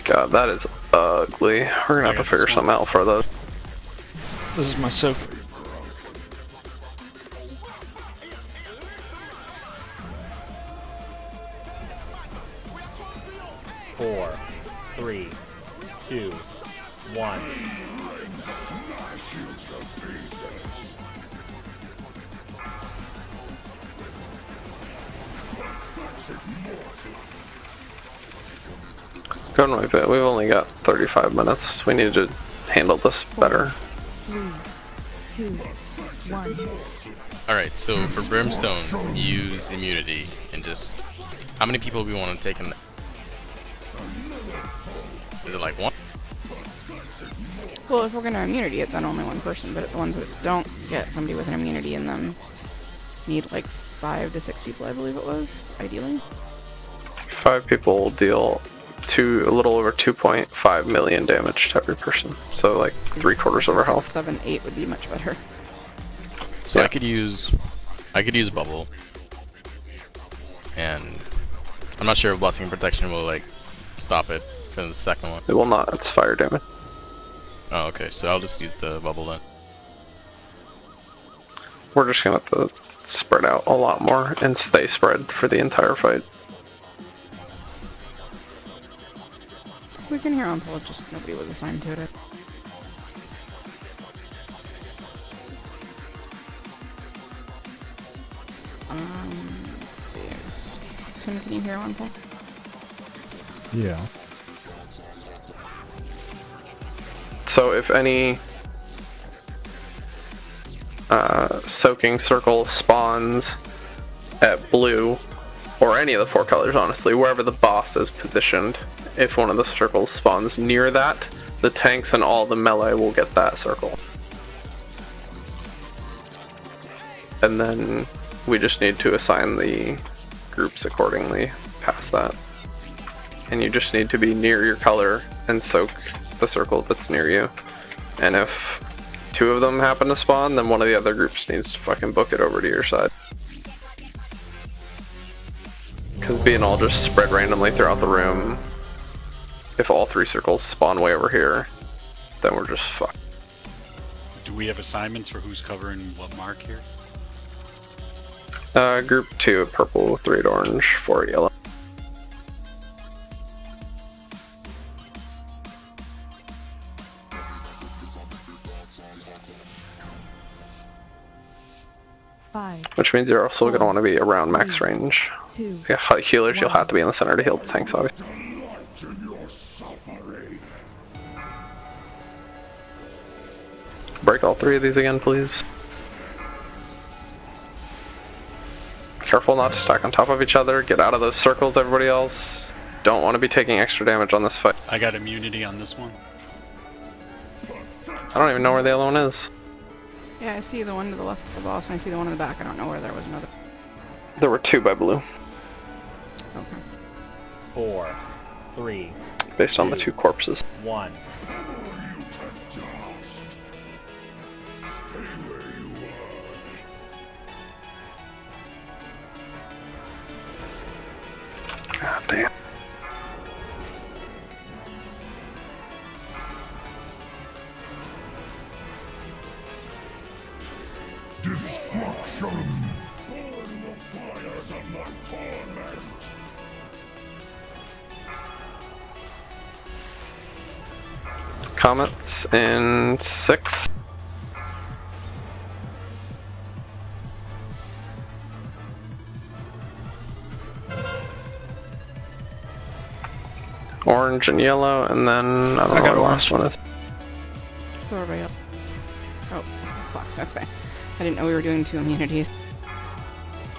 God, that is ugly. We're gonna have to figure something out for those. This is my soak. Four, 3, 2, 1. Go on, we've only got 35 minutes. We need to handle this better. 3, 2, 1. Alright, so for Brimstone, use immunity and just... How many people do we want to take in that? Is it like 1? Well, if we're gonna immunity it, then only 1 person, but the ones that don't get somebody with an immunity in them need like 5 to 6 people, I believe it was, ideally. 5 people will deal a little over 2.5 million damage to every person. So like 3/4 of our health. 7, 8 would be much better. So yeah. I could use bubble, and I'm not sure if blessing protection will like stop it for the second one. It will not. It's fire damage. Oh, okay. So I'll just use the bubble then. We're just gonna have to spread out a lot more and stay spread for the entire fight. We can hear on pull, just nobody was assigned to it. Let's see, I guess. Tim, can you hear on pull? Yeah. So if any soaking circle spawns at blue, or any of the 4 colors honestly, wherever the boss is positioned, if one of the circles spawns near that, the tanks and all the melee will get that circle. And then we just need to assign the groups accordingly past that. And you just need to be near your color and soak the circle that's near you. And if two of them happen to spawn, then one of the other groups needs to fucking book it over to your side. Because being all just spread randomly throughout the room, if all three circles spawn way over here, then we're just fucked. Do we have assignments for who's covering what mark here? Group 2 at purple, 3 at orange, 4 at yellow. Which means you're also going to want to be around max range. Yeah, healers, you'll have to be in the center to heal the tanks, obviously. Break all three of these again, please. Careful not to stack on top of each other. Get out of those circles, everybody else. Don't want to be taking extra damage on this fight. I got immunity on this one. I don't even know where the other one is. Yeah, I see the one to the left of the boss, and I see the one in the back. I don't know where there was another. There were 2 by blue. Okay. 4, 3. Based on the 2 corpses. 1. God damn. Destruction! Burn the fires of my torment! Comets in 6. Orange and yellow, and then I don't know where the last one is. So everybody up. Oh, fuck, okay. I didn't know we were doing 2 immunities.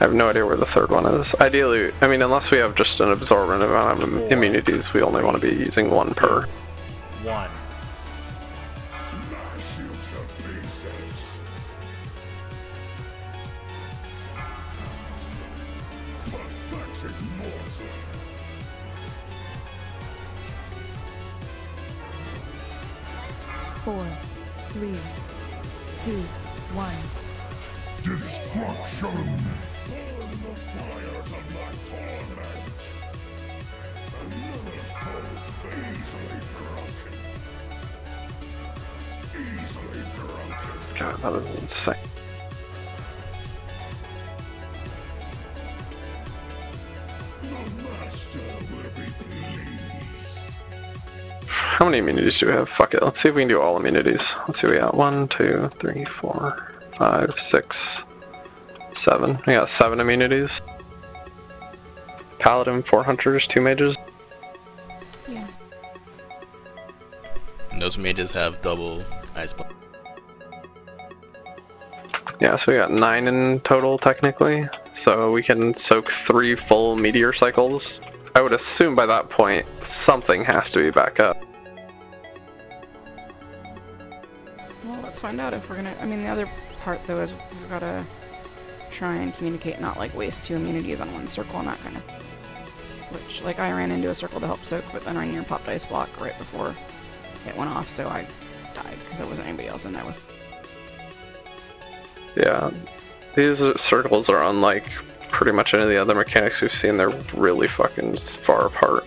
I have no idea where the third one is. Ideally, I mean, unless we have just an absorbent amount of immunities, we only want to be using 1 per. 1. Four, 3, 2, 1. Destruction! Burn the fires of my torment! Another soul easily broken. Easily broken. God, that is insane. The master will be pleased. How many immunities do we have? Fuck it. Let's see if we can do all immunities. Let's see what we got. 1, 2, 3, 4, 5, 6, 7. We got 7 immunities. Paladin, 4 hunters, 2 mages. Yeah. And those mages have double ice bomb. Yeah, so we got 9 in total technically. So we can soak 3 full meteor cycles. I would assume by that point something has to be back up. Well, let's find out if we're gonna. I mean, the other part though is we've gotta try and communicate, not like waste 2 immunities on 1 circle and that kind of. Which, like, I ran into a circle to help soak, but then I near popped ice block right before it went off, so I died because there wasn't anybody else in there with. Yeah, these circles are unlike pretty much any of the other mechanics we've seen. They're really fucking far apart,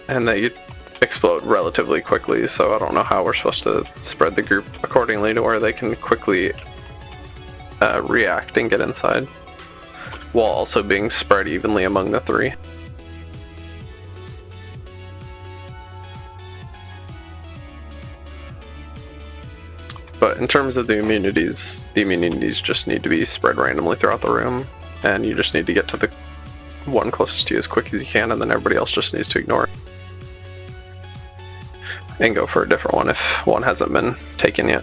and they explode relatively quickly, so I don't know how we're supposed to spread the group accordingly to where they can quickly react and get inside, while also being spread evenly among the 3. But in terms of the immunities just need to be spread randomly throughout the room, and you just need to get to the one closest to you as quick as you can, and then everybody else just needs to ignore it. And go for a different one if one hasn't been taken yet.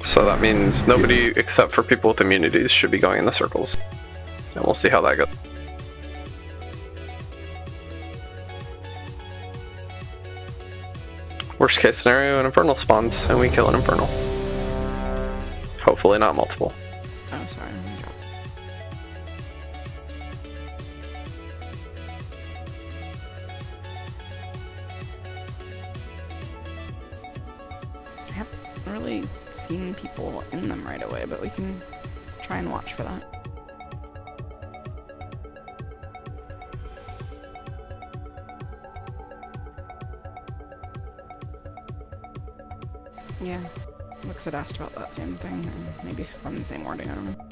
So that means nobody except for people with immunities should be going in the circles. And we'll see how that goes. Worst case scenario, an Infernal spawns, and we kill an Infernal. Hopefully not multiple. Oh, sorry. really seen people in them right away, but we can try and watch for that. Yeah, Lux had asked about that same thing, and maybe from the same wording, I don't know.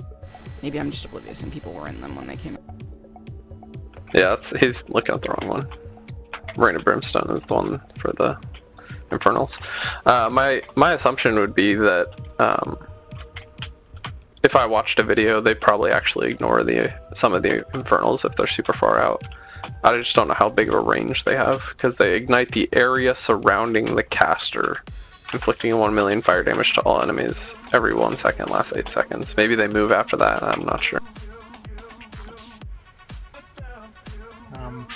Maybe I'm just oblivious and people were in them when they came. Yeah, he's looking at the wrong one. Rain of Brimstone is the one for the Infernals. My assumption would be that if I watched a video, they'd probably actually ignore some of the Infernals if they're super far out. I just don't know how big of a range they have, because they ignite the area surrounding the caster, inflicting 1 million fire damage to all enemies every 1 second, lasts 8 seconds. Maybe they move after that, I'm not sure.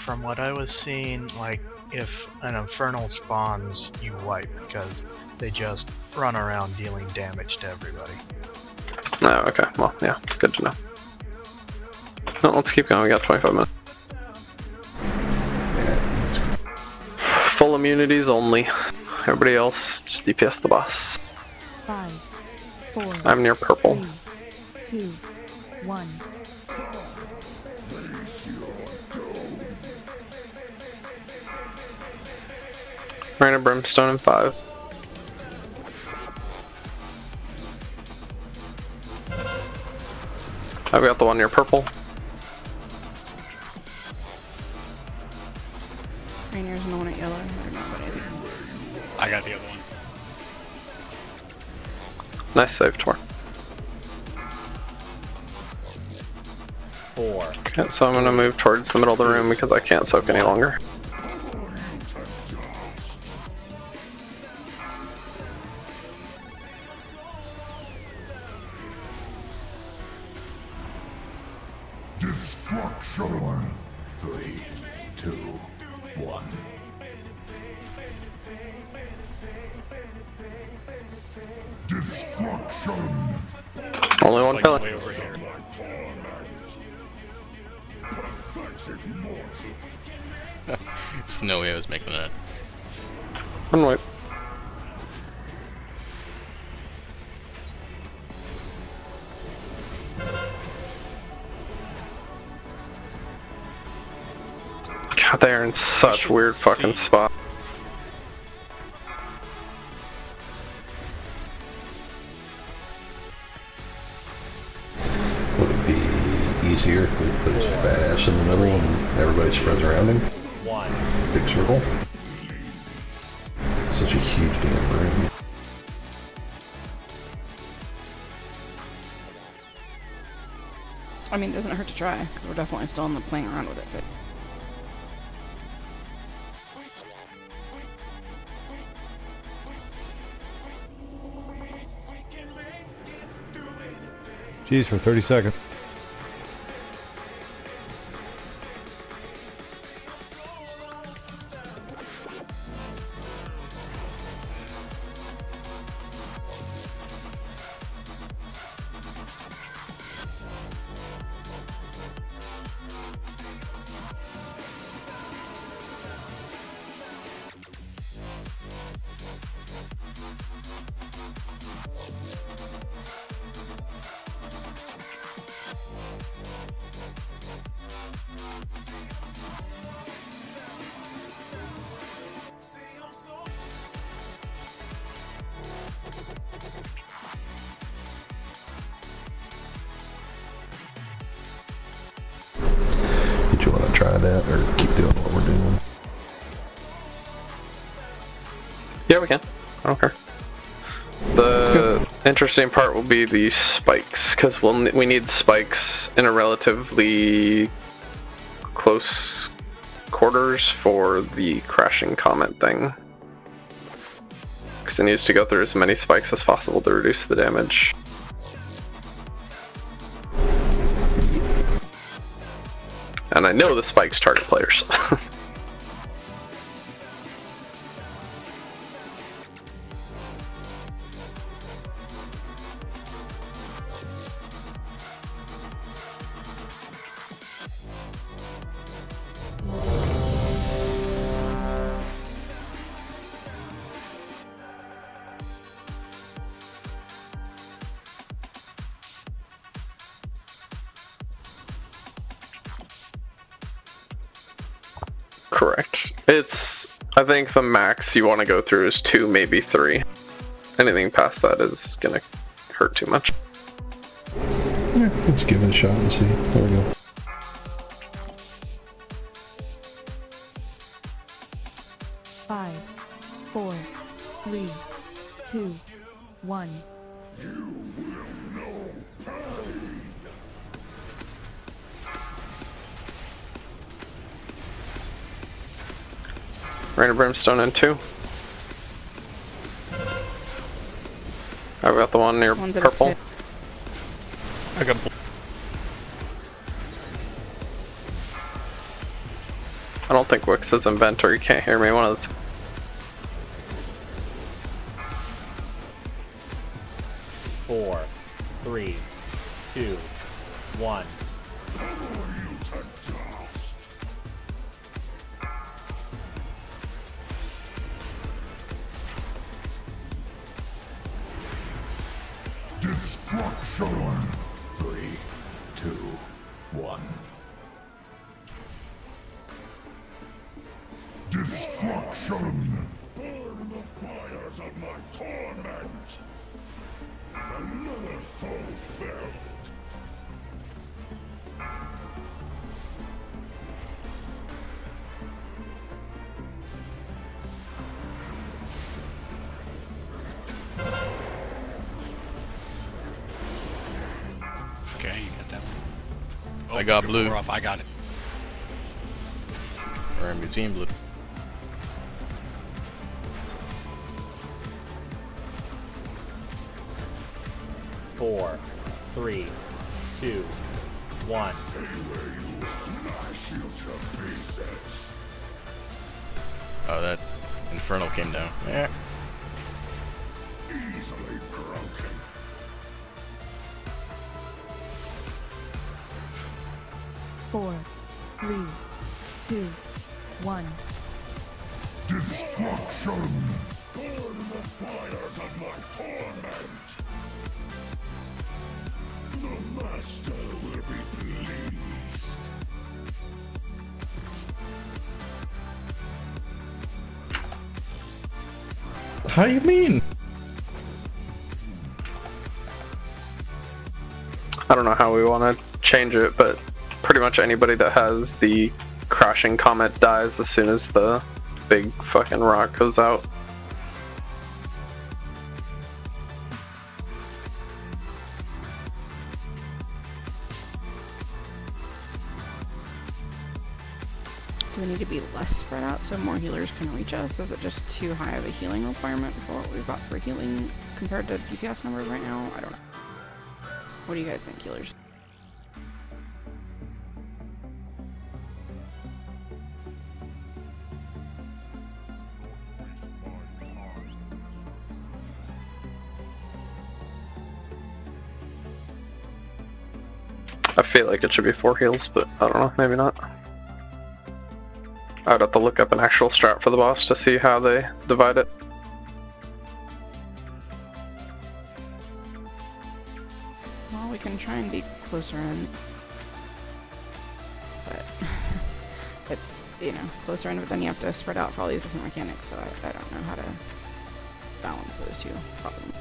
From what I was seeing, like, if an Infernal spawns, you wipe, because they just run around dealing damage to everybody. Oh, okay. Well, yeah, good to know. No, let's keep going, we got 25 minutes. Full immunities only. Everybody else, just DPS the boss. 5, 4. I'm near purple. 3, 2, 1. Rain of Brimstone in 5. I've got the one near purple. Rainier's and the one at yellow. I don't know about either. I got the other one. Nice save, Tor. 4. Okay, so I'm gonna move towards the middle of the room because I can't soak any longer. Destruction. 3, 2, 1. Destruction. Only one pellet. Way over here. There's no way I was making that. One wipe. God, they're in such weird fucking spots. Would it be easier if we put his fat ass in the middle and everybody spreads around him? 1. Big circle. Such a huge damn room. I mean, it doesn't hurt to try, because we're definitely still in the playing around with it, but... Jeez, for 30 seconds. Did you want to try that or keep doing what we're doing? Yeah, we can. I don't care. The interesting part will be the spikes, because we need spikes in a relatively close quarters for the crashing comet thing. Because it needs to go through as many spikes as possible to reduce the damage. And I know the spikes target players. Correct. I think the max you want to go through is 2, maybe 3. Anything past that is gonna hurt too much. Yeah, let's give it a shot and see. There we go. Five, 4, 3, 2, 1. Rain of Brimstone in 2. I've got the one near One's at purple. his I got. I don't think Wix is inventor. You can't hear me. One of the. 4, 3, 2, 1. Destruction. 3, 2, 1. Destruction. Burn the fires of my torment. Another foe fell. Okay, you got that one. Oh, I got you're blue. more off. I got it. We're in between blue. Four, 3, 2, 1. Oh, that Infernal came down. Yeah. Easily broken. Four, 3, 2, 1. Destruction. Burn the fires of my torment. The master will be pleased. How you mean? I don't know how we want to change it, but pretty much anybody that has the crashing comet dies as soon as the big fucking rock goes out. Do we need to be less spread out so more healers can reach us? Is it just too high of a healing requirement for what we've got for healing compared to DPS numbers right now? I don't know. What do you guys think, healers? I feel like it should be 4 heals, but I don't know, maybe not. I'd have to look up an actual strat for the boss to see how they divide it. Well, we can try and be closer in. But it's, you know, closer in, but then you have to spread out for all these different mechanics, so I don't know how to balance those two properly.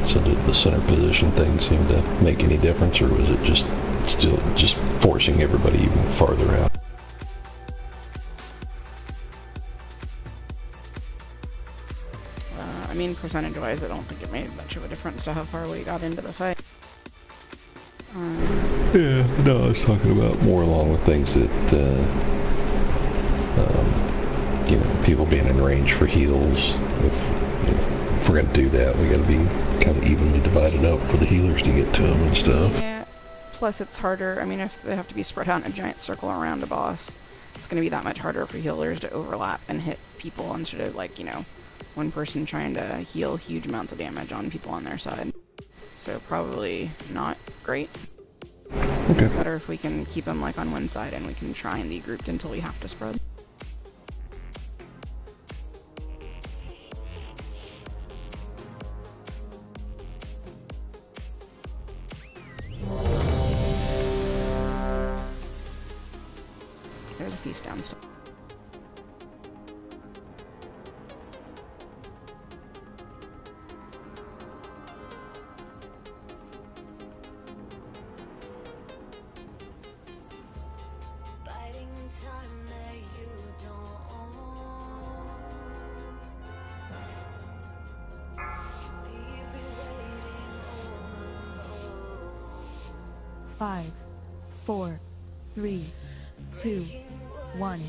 So did the center position thing seem to make any difference, or was it just still just forcing everybody even farther out. I mean, percentage-wise, I don't think it made much of a difference to how far we got into the fight. Yeah, no, I was talking about more along with things that, you know, people being in range for heals. If we're going to do that, we got to be kind of evenly divided up for the healers to get to them and stuff. Yeah, plus it's harder. I mean, if they have to be spread out in a giant circle around a boss, it's going to be that much harder for healers to overlap and hit people instead of, like, you know, one person trying to heal huge amounts of damage on people on their side. So probably not great. Okay. Better if we can keep them like on one side and we can try and be grouped until we have to spread. There's a feast downstairs. Five, 4, 3, 2, 1.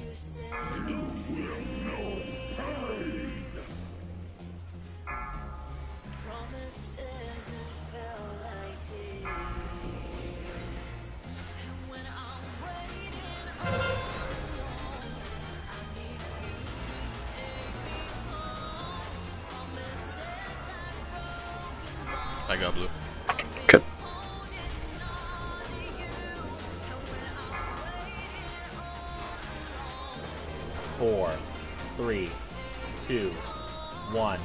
I got blue. Good. Four, 3, 2, 1.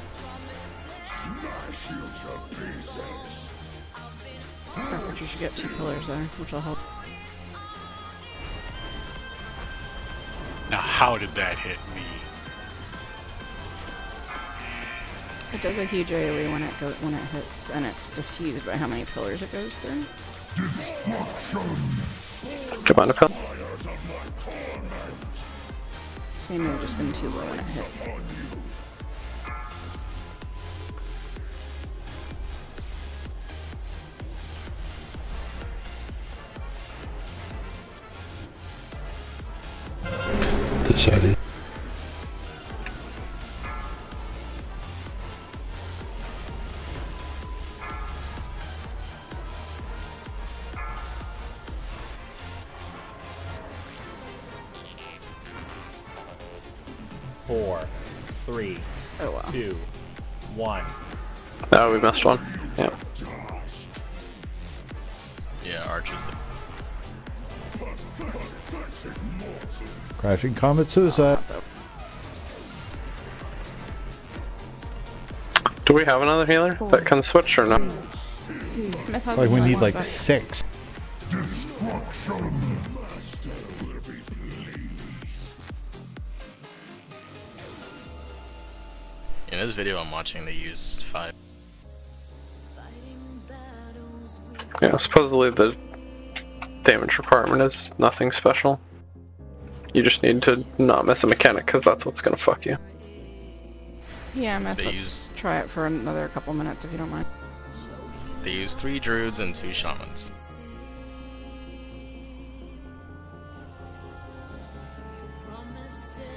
Perfect, you should get 2 pillars there, which will help. Now how did that hit me? It does a huge AoE when it hits, and it's diffused by how many pillars it goes through. Come on, pill. So you may have just been too low when it hit. Decided. Four, 3, Oh, wow. 2, 1. Oh, we missed one. Yeah. Yeah, Arch is the... Crashing Comet Suicide. Do we have another healer that can switch or not? Like we need like 6. In this video I'm watching, they used 5. Yeah, supposedly the damage requirement is nothing special. You just need to not miss a mechanic, because that's what's gonna fuck you. Yeah, let's try it for another couple minutes if you don't mind. They used 3 druids and 2 shamans.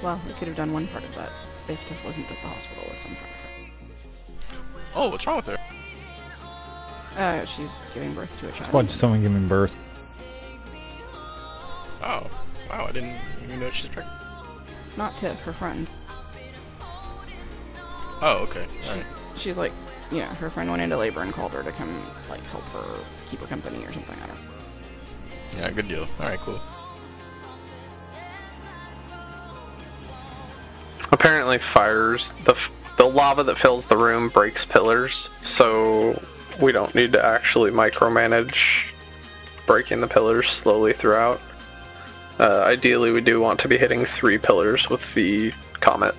Well, we could have done one part of that if Tiff wasn't at the hospital with some part of it. Oh, what's wrong with her? She's giving birth to a child. Watch someone giving birth. Oh, wow, I didn't even know she's pregnant. Not Tiff, her friend. Oh, okay, alright. She's like, you know, her friend went into labor and called her to come, like, help her keep her company or something, I don't know. Yeah, good deal. Alright, cool. Apparently fires, the lava that fills the room breaks pillars, so we don't need to actually micromanage breaking the pillars slowly throughout. Ideally we do want to be hitting 3 pillars with the comet.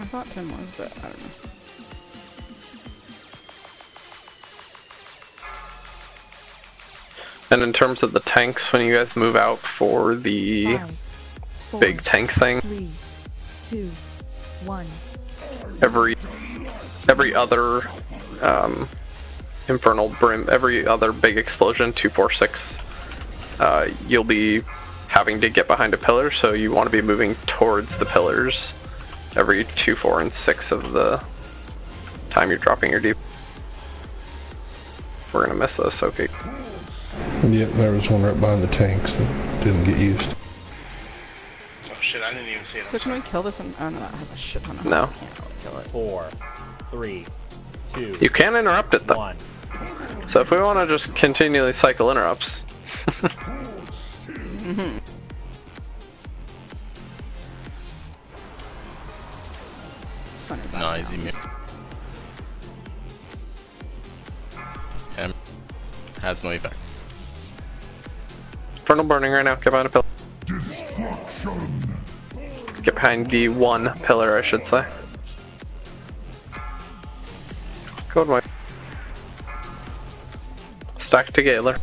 thought Tim was, but I don't know. And in terms of the tanks, when you guys move out for the 5, 4, big tank thing, 3, 2, 1. every other infernal brim, every other big explosion, 2, 4, 6, you'll be having to get behind a pillar, so you want to be moving towards the pillars every 2, 4, and 6 of the time you're dropping your deep. We're gonna miss those, okay. Yep, there was one right behind the tanks that didn't get used. Oh shit, I didn't even see it. So can we kill this? And oh no, that has a shit ton of. No. Can't really kill it. 4, 3, 2. You can interrupt it though. 1. So if we want to just continually cycle interrupts. Mm-hmm. It's funny. Nice, he has no effect. Infernal burning right now, get behind a pillar. Get behind the one pillar, I should say. Go away. Stack to Galer.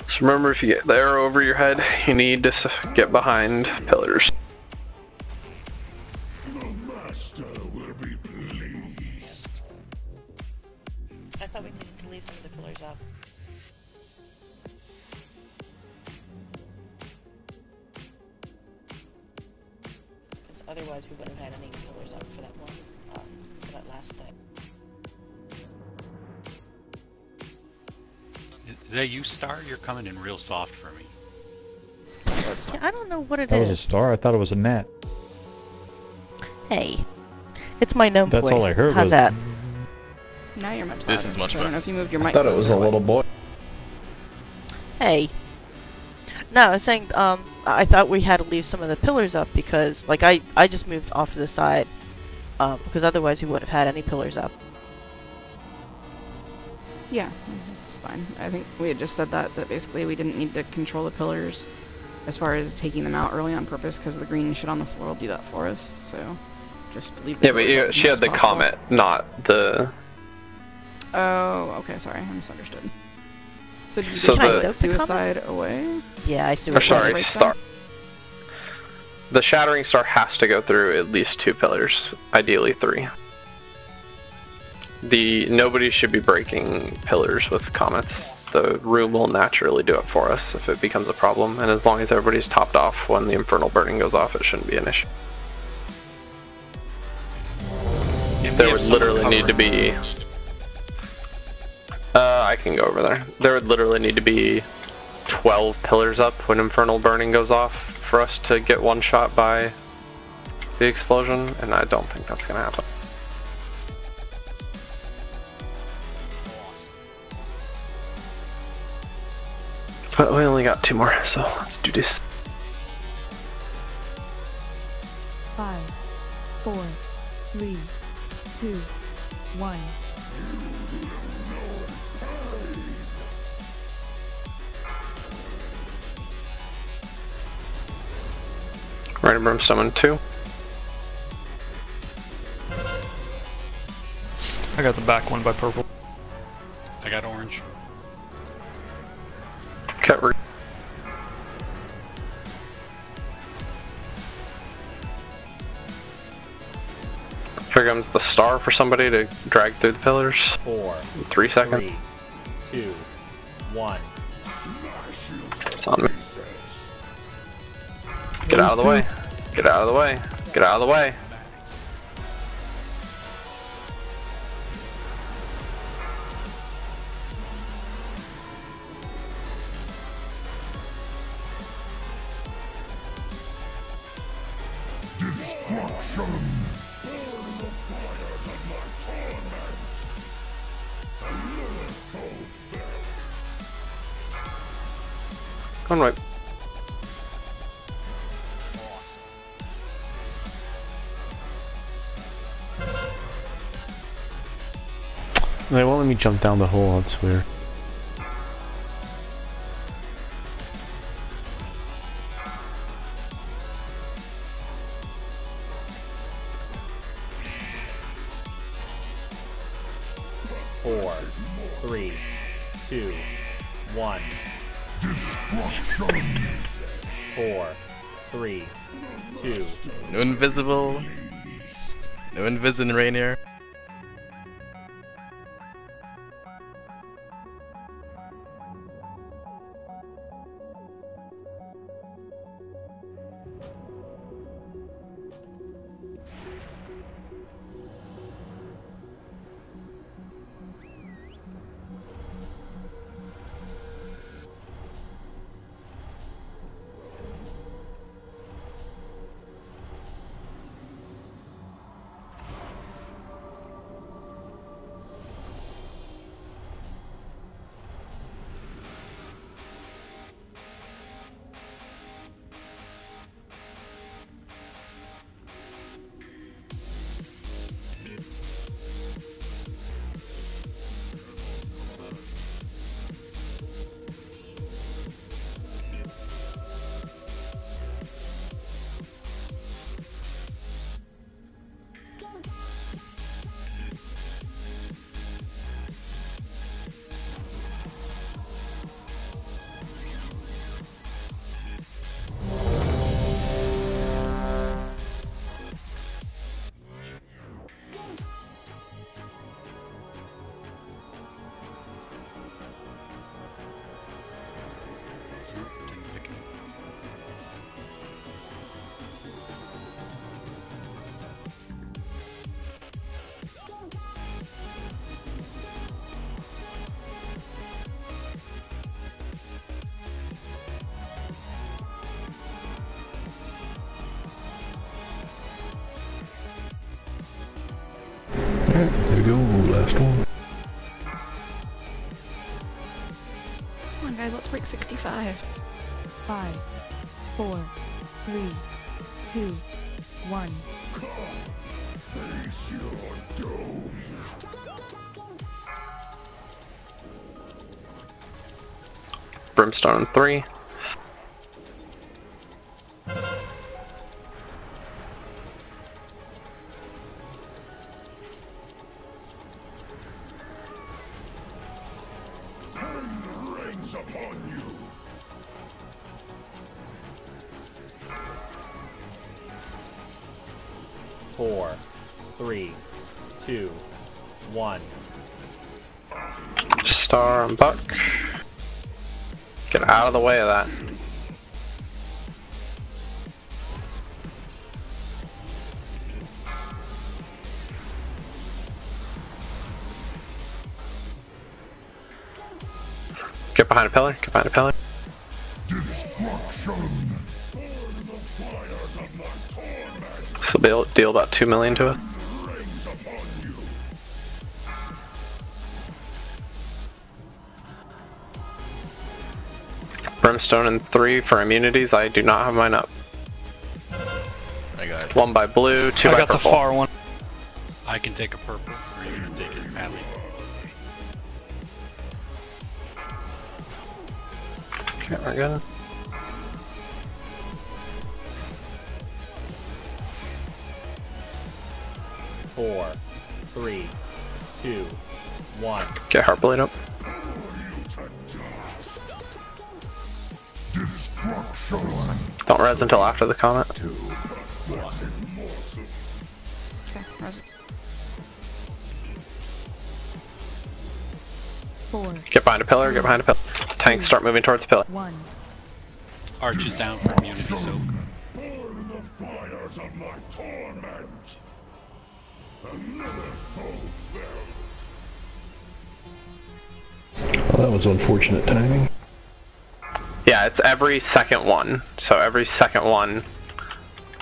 Just remember, if you get the arrow over your head, you need to get behind pillars. I thought we needed to leave some of the pillars up. Because otherwise we wouldn't have had any pillars up for that one, for that last thing. Is that you, Star? You're coming in real soft for me. Yeah, I don't know what it is. That was a star? I thought it was a gnat. Hey, it's my gnome That's voice. all I heard. How's was... that? Now you're much louder. This is much so I don't know better. if you moved your I mic. thought it was closer a or little what. boy. Hey. No, I was saying, I thought we had to leave some of the pillars up because, like, I just moved off to the side, because otherwise we wouldn't have had any pillars up. Yeah, it's fine. I think we had just said that basically we didn't need to control the pillars as far as taking them out early on purpose because the green shit on the floor will do that for us. So just leave the Yeah, but pillars up as she much had the as possible. comet, not the. Oh, okay, sorry, I misunderstood. So did you So just the- put suicide away? Yeah, I see Or what you're sorry, saying. star. The shattering star has to go through at least 2 pillars, ideally 3. Nobody should be breaking pillars with comets. The room will naturally do it for us if it becomes a problem, and as long as everybody's topped off when the infernal burning goes off, it shouldn't be an issue. There would literally need to be. I can go over there. There would literally need to be 12 pillars up when infernal burning goes off for us to get one shot by the explosion, and I don't think that's gonna happen. But we only got 2 more, so let's do this. 5, 4, 3, 2, 1. Right, brimstone 2. I got the back one by purple. I got orange. Cut. Here comes the star for somebody to drag through the pillars. 4, 3 seconds. 3, 2, 1. It's on me. Get out of the way. Get out of the way. Get out of the way. Come on, right. They won't let me jump down the hole, that's weird. 4, 3, 2, 1. 4, 3, 2. No invisible. No invis in Rainier. Alright, there we go, last one. Come on guys, let's break 65. 5, 4, 3, 2, 1. Face your doom. Brimstone 3. Rains upon you. Four, 3, 2, 1. Star and Buck. Get out of the way of that. Get behind a pillar, get behind a pillar. Destruction. Burn the fires of my torment. He'll be able to deal about 2 million to it. Rains upon you. Brimstone and 3 for immunities. I do not have mine up. I got it. 1 by blue, 2 I by got purple. the far one. I can take a purple, or you're gonna take it, Madly. Okay, we're good. Four, 3, 2, 1. Get Heartblade up. Destruction. Don't res until after the comet. Okay, res- 4, Get behind a pillar, get behind a pillar. Tanks start moving towards the pillar. 1. Arch is down for immunity soak. Burn the fires of my torment. Another foe fell. Well, that was unfortunate timing. Yeah, it's every second one. So every second one,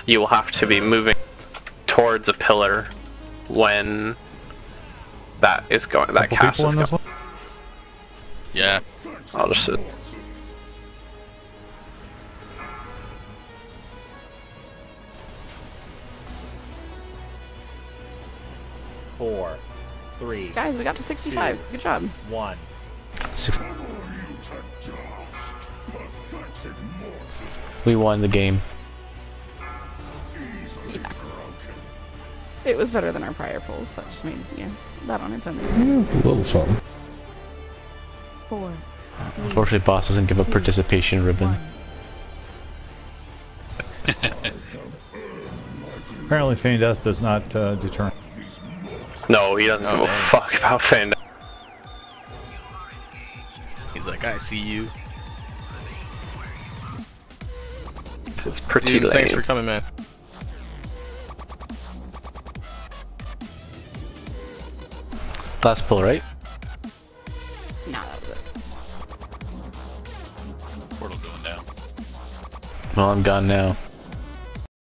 you will have to be moving towards a pillar when that is going. That Couple cast people is in this going. one? Yeah. I'll just sit. Four, 3, Guys, we got to 65. Good job. 1. 6. We won the game. It was better than our prior pulls. That just made, yeah, that on its own. Yeah, it's a little something. 4. Unfortunately, boss doesn't give a participation ribbon. Apparently, feign death does not deter. No, he doesn't give a fuck about feign death. He's like, I see you. It's pretty Dude, thanks lame. for coming, man. Last pull, right? Nah, that was it. Portal going down. Well, I'm gone now.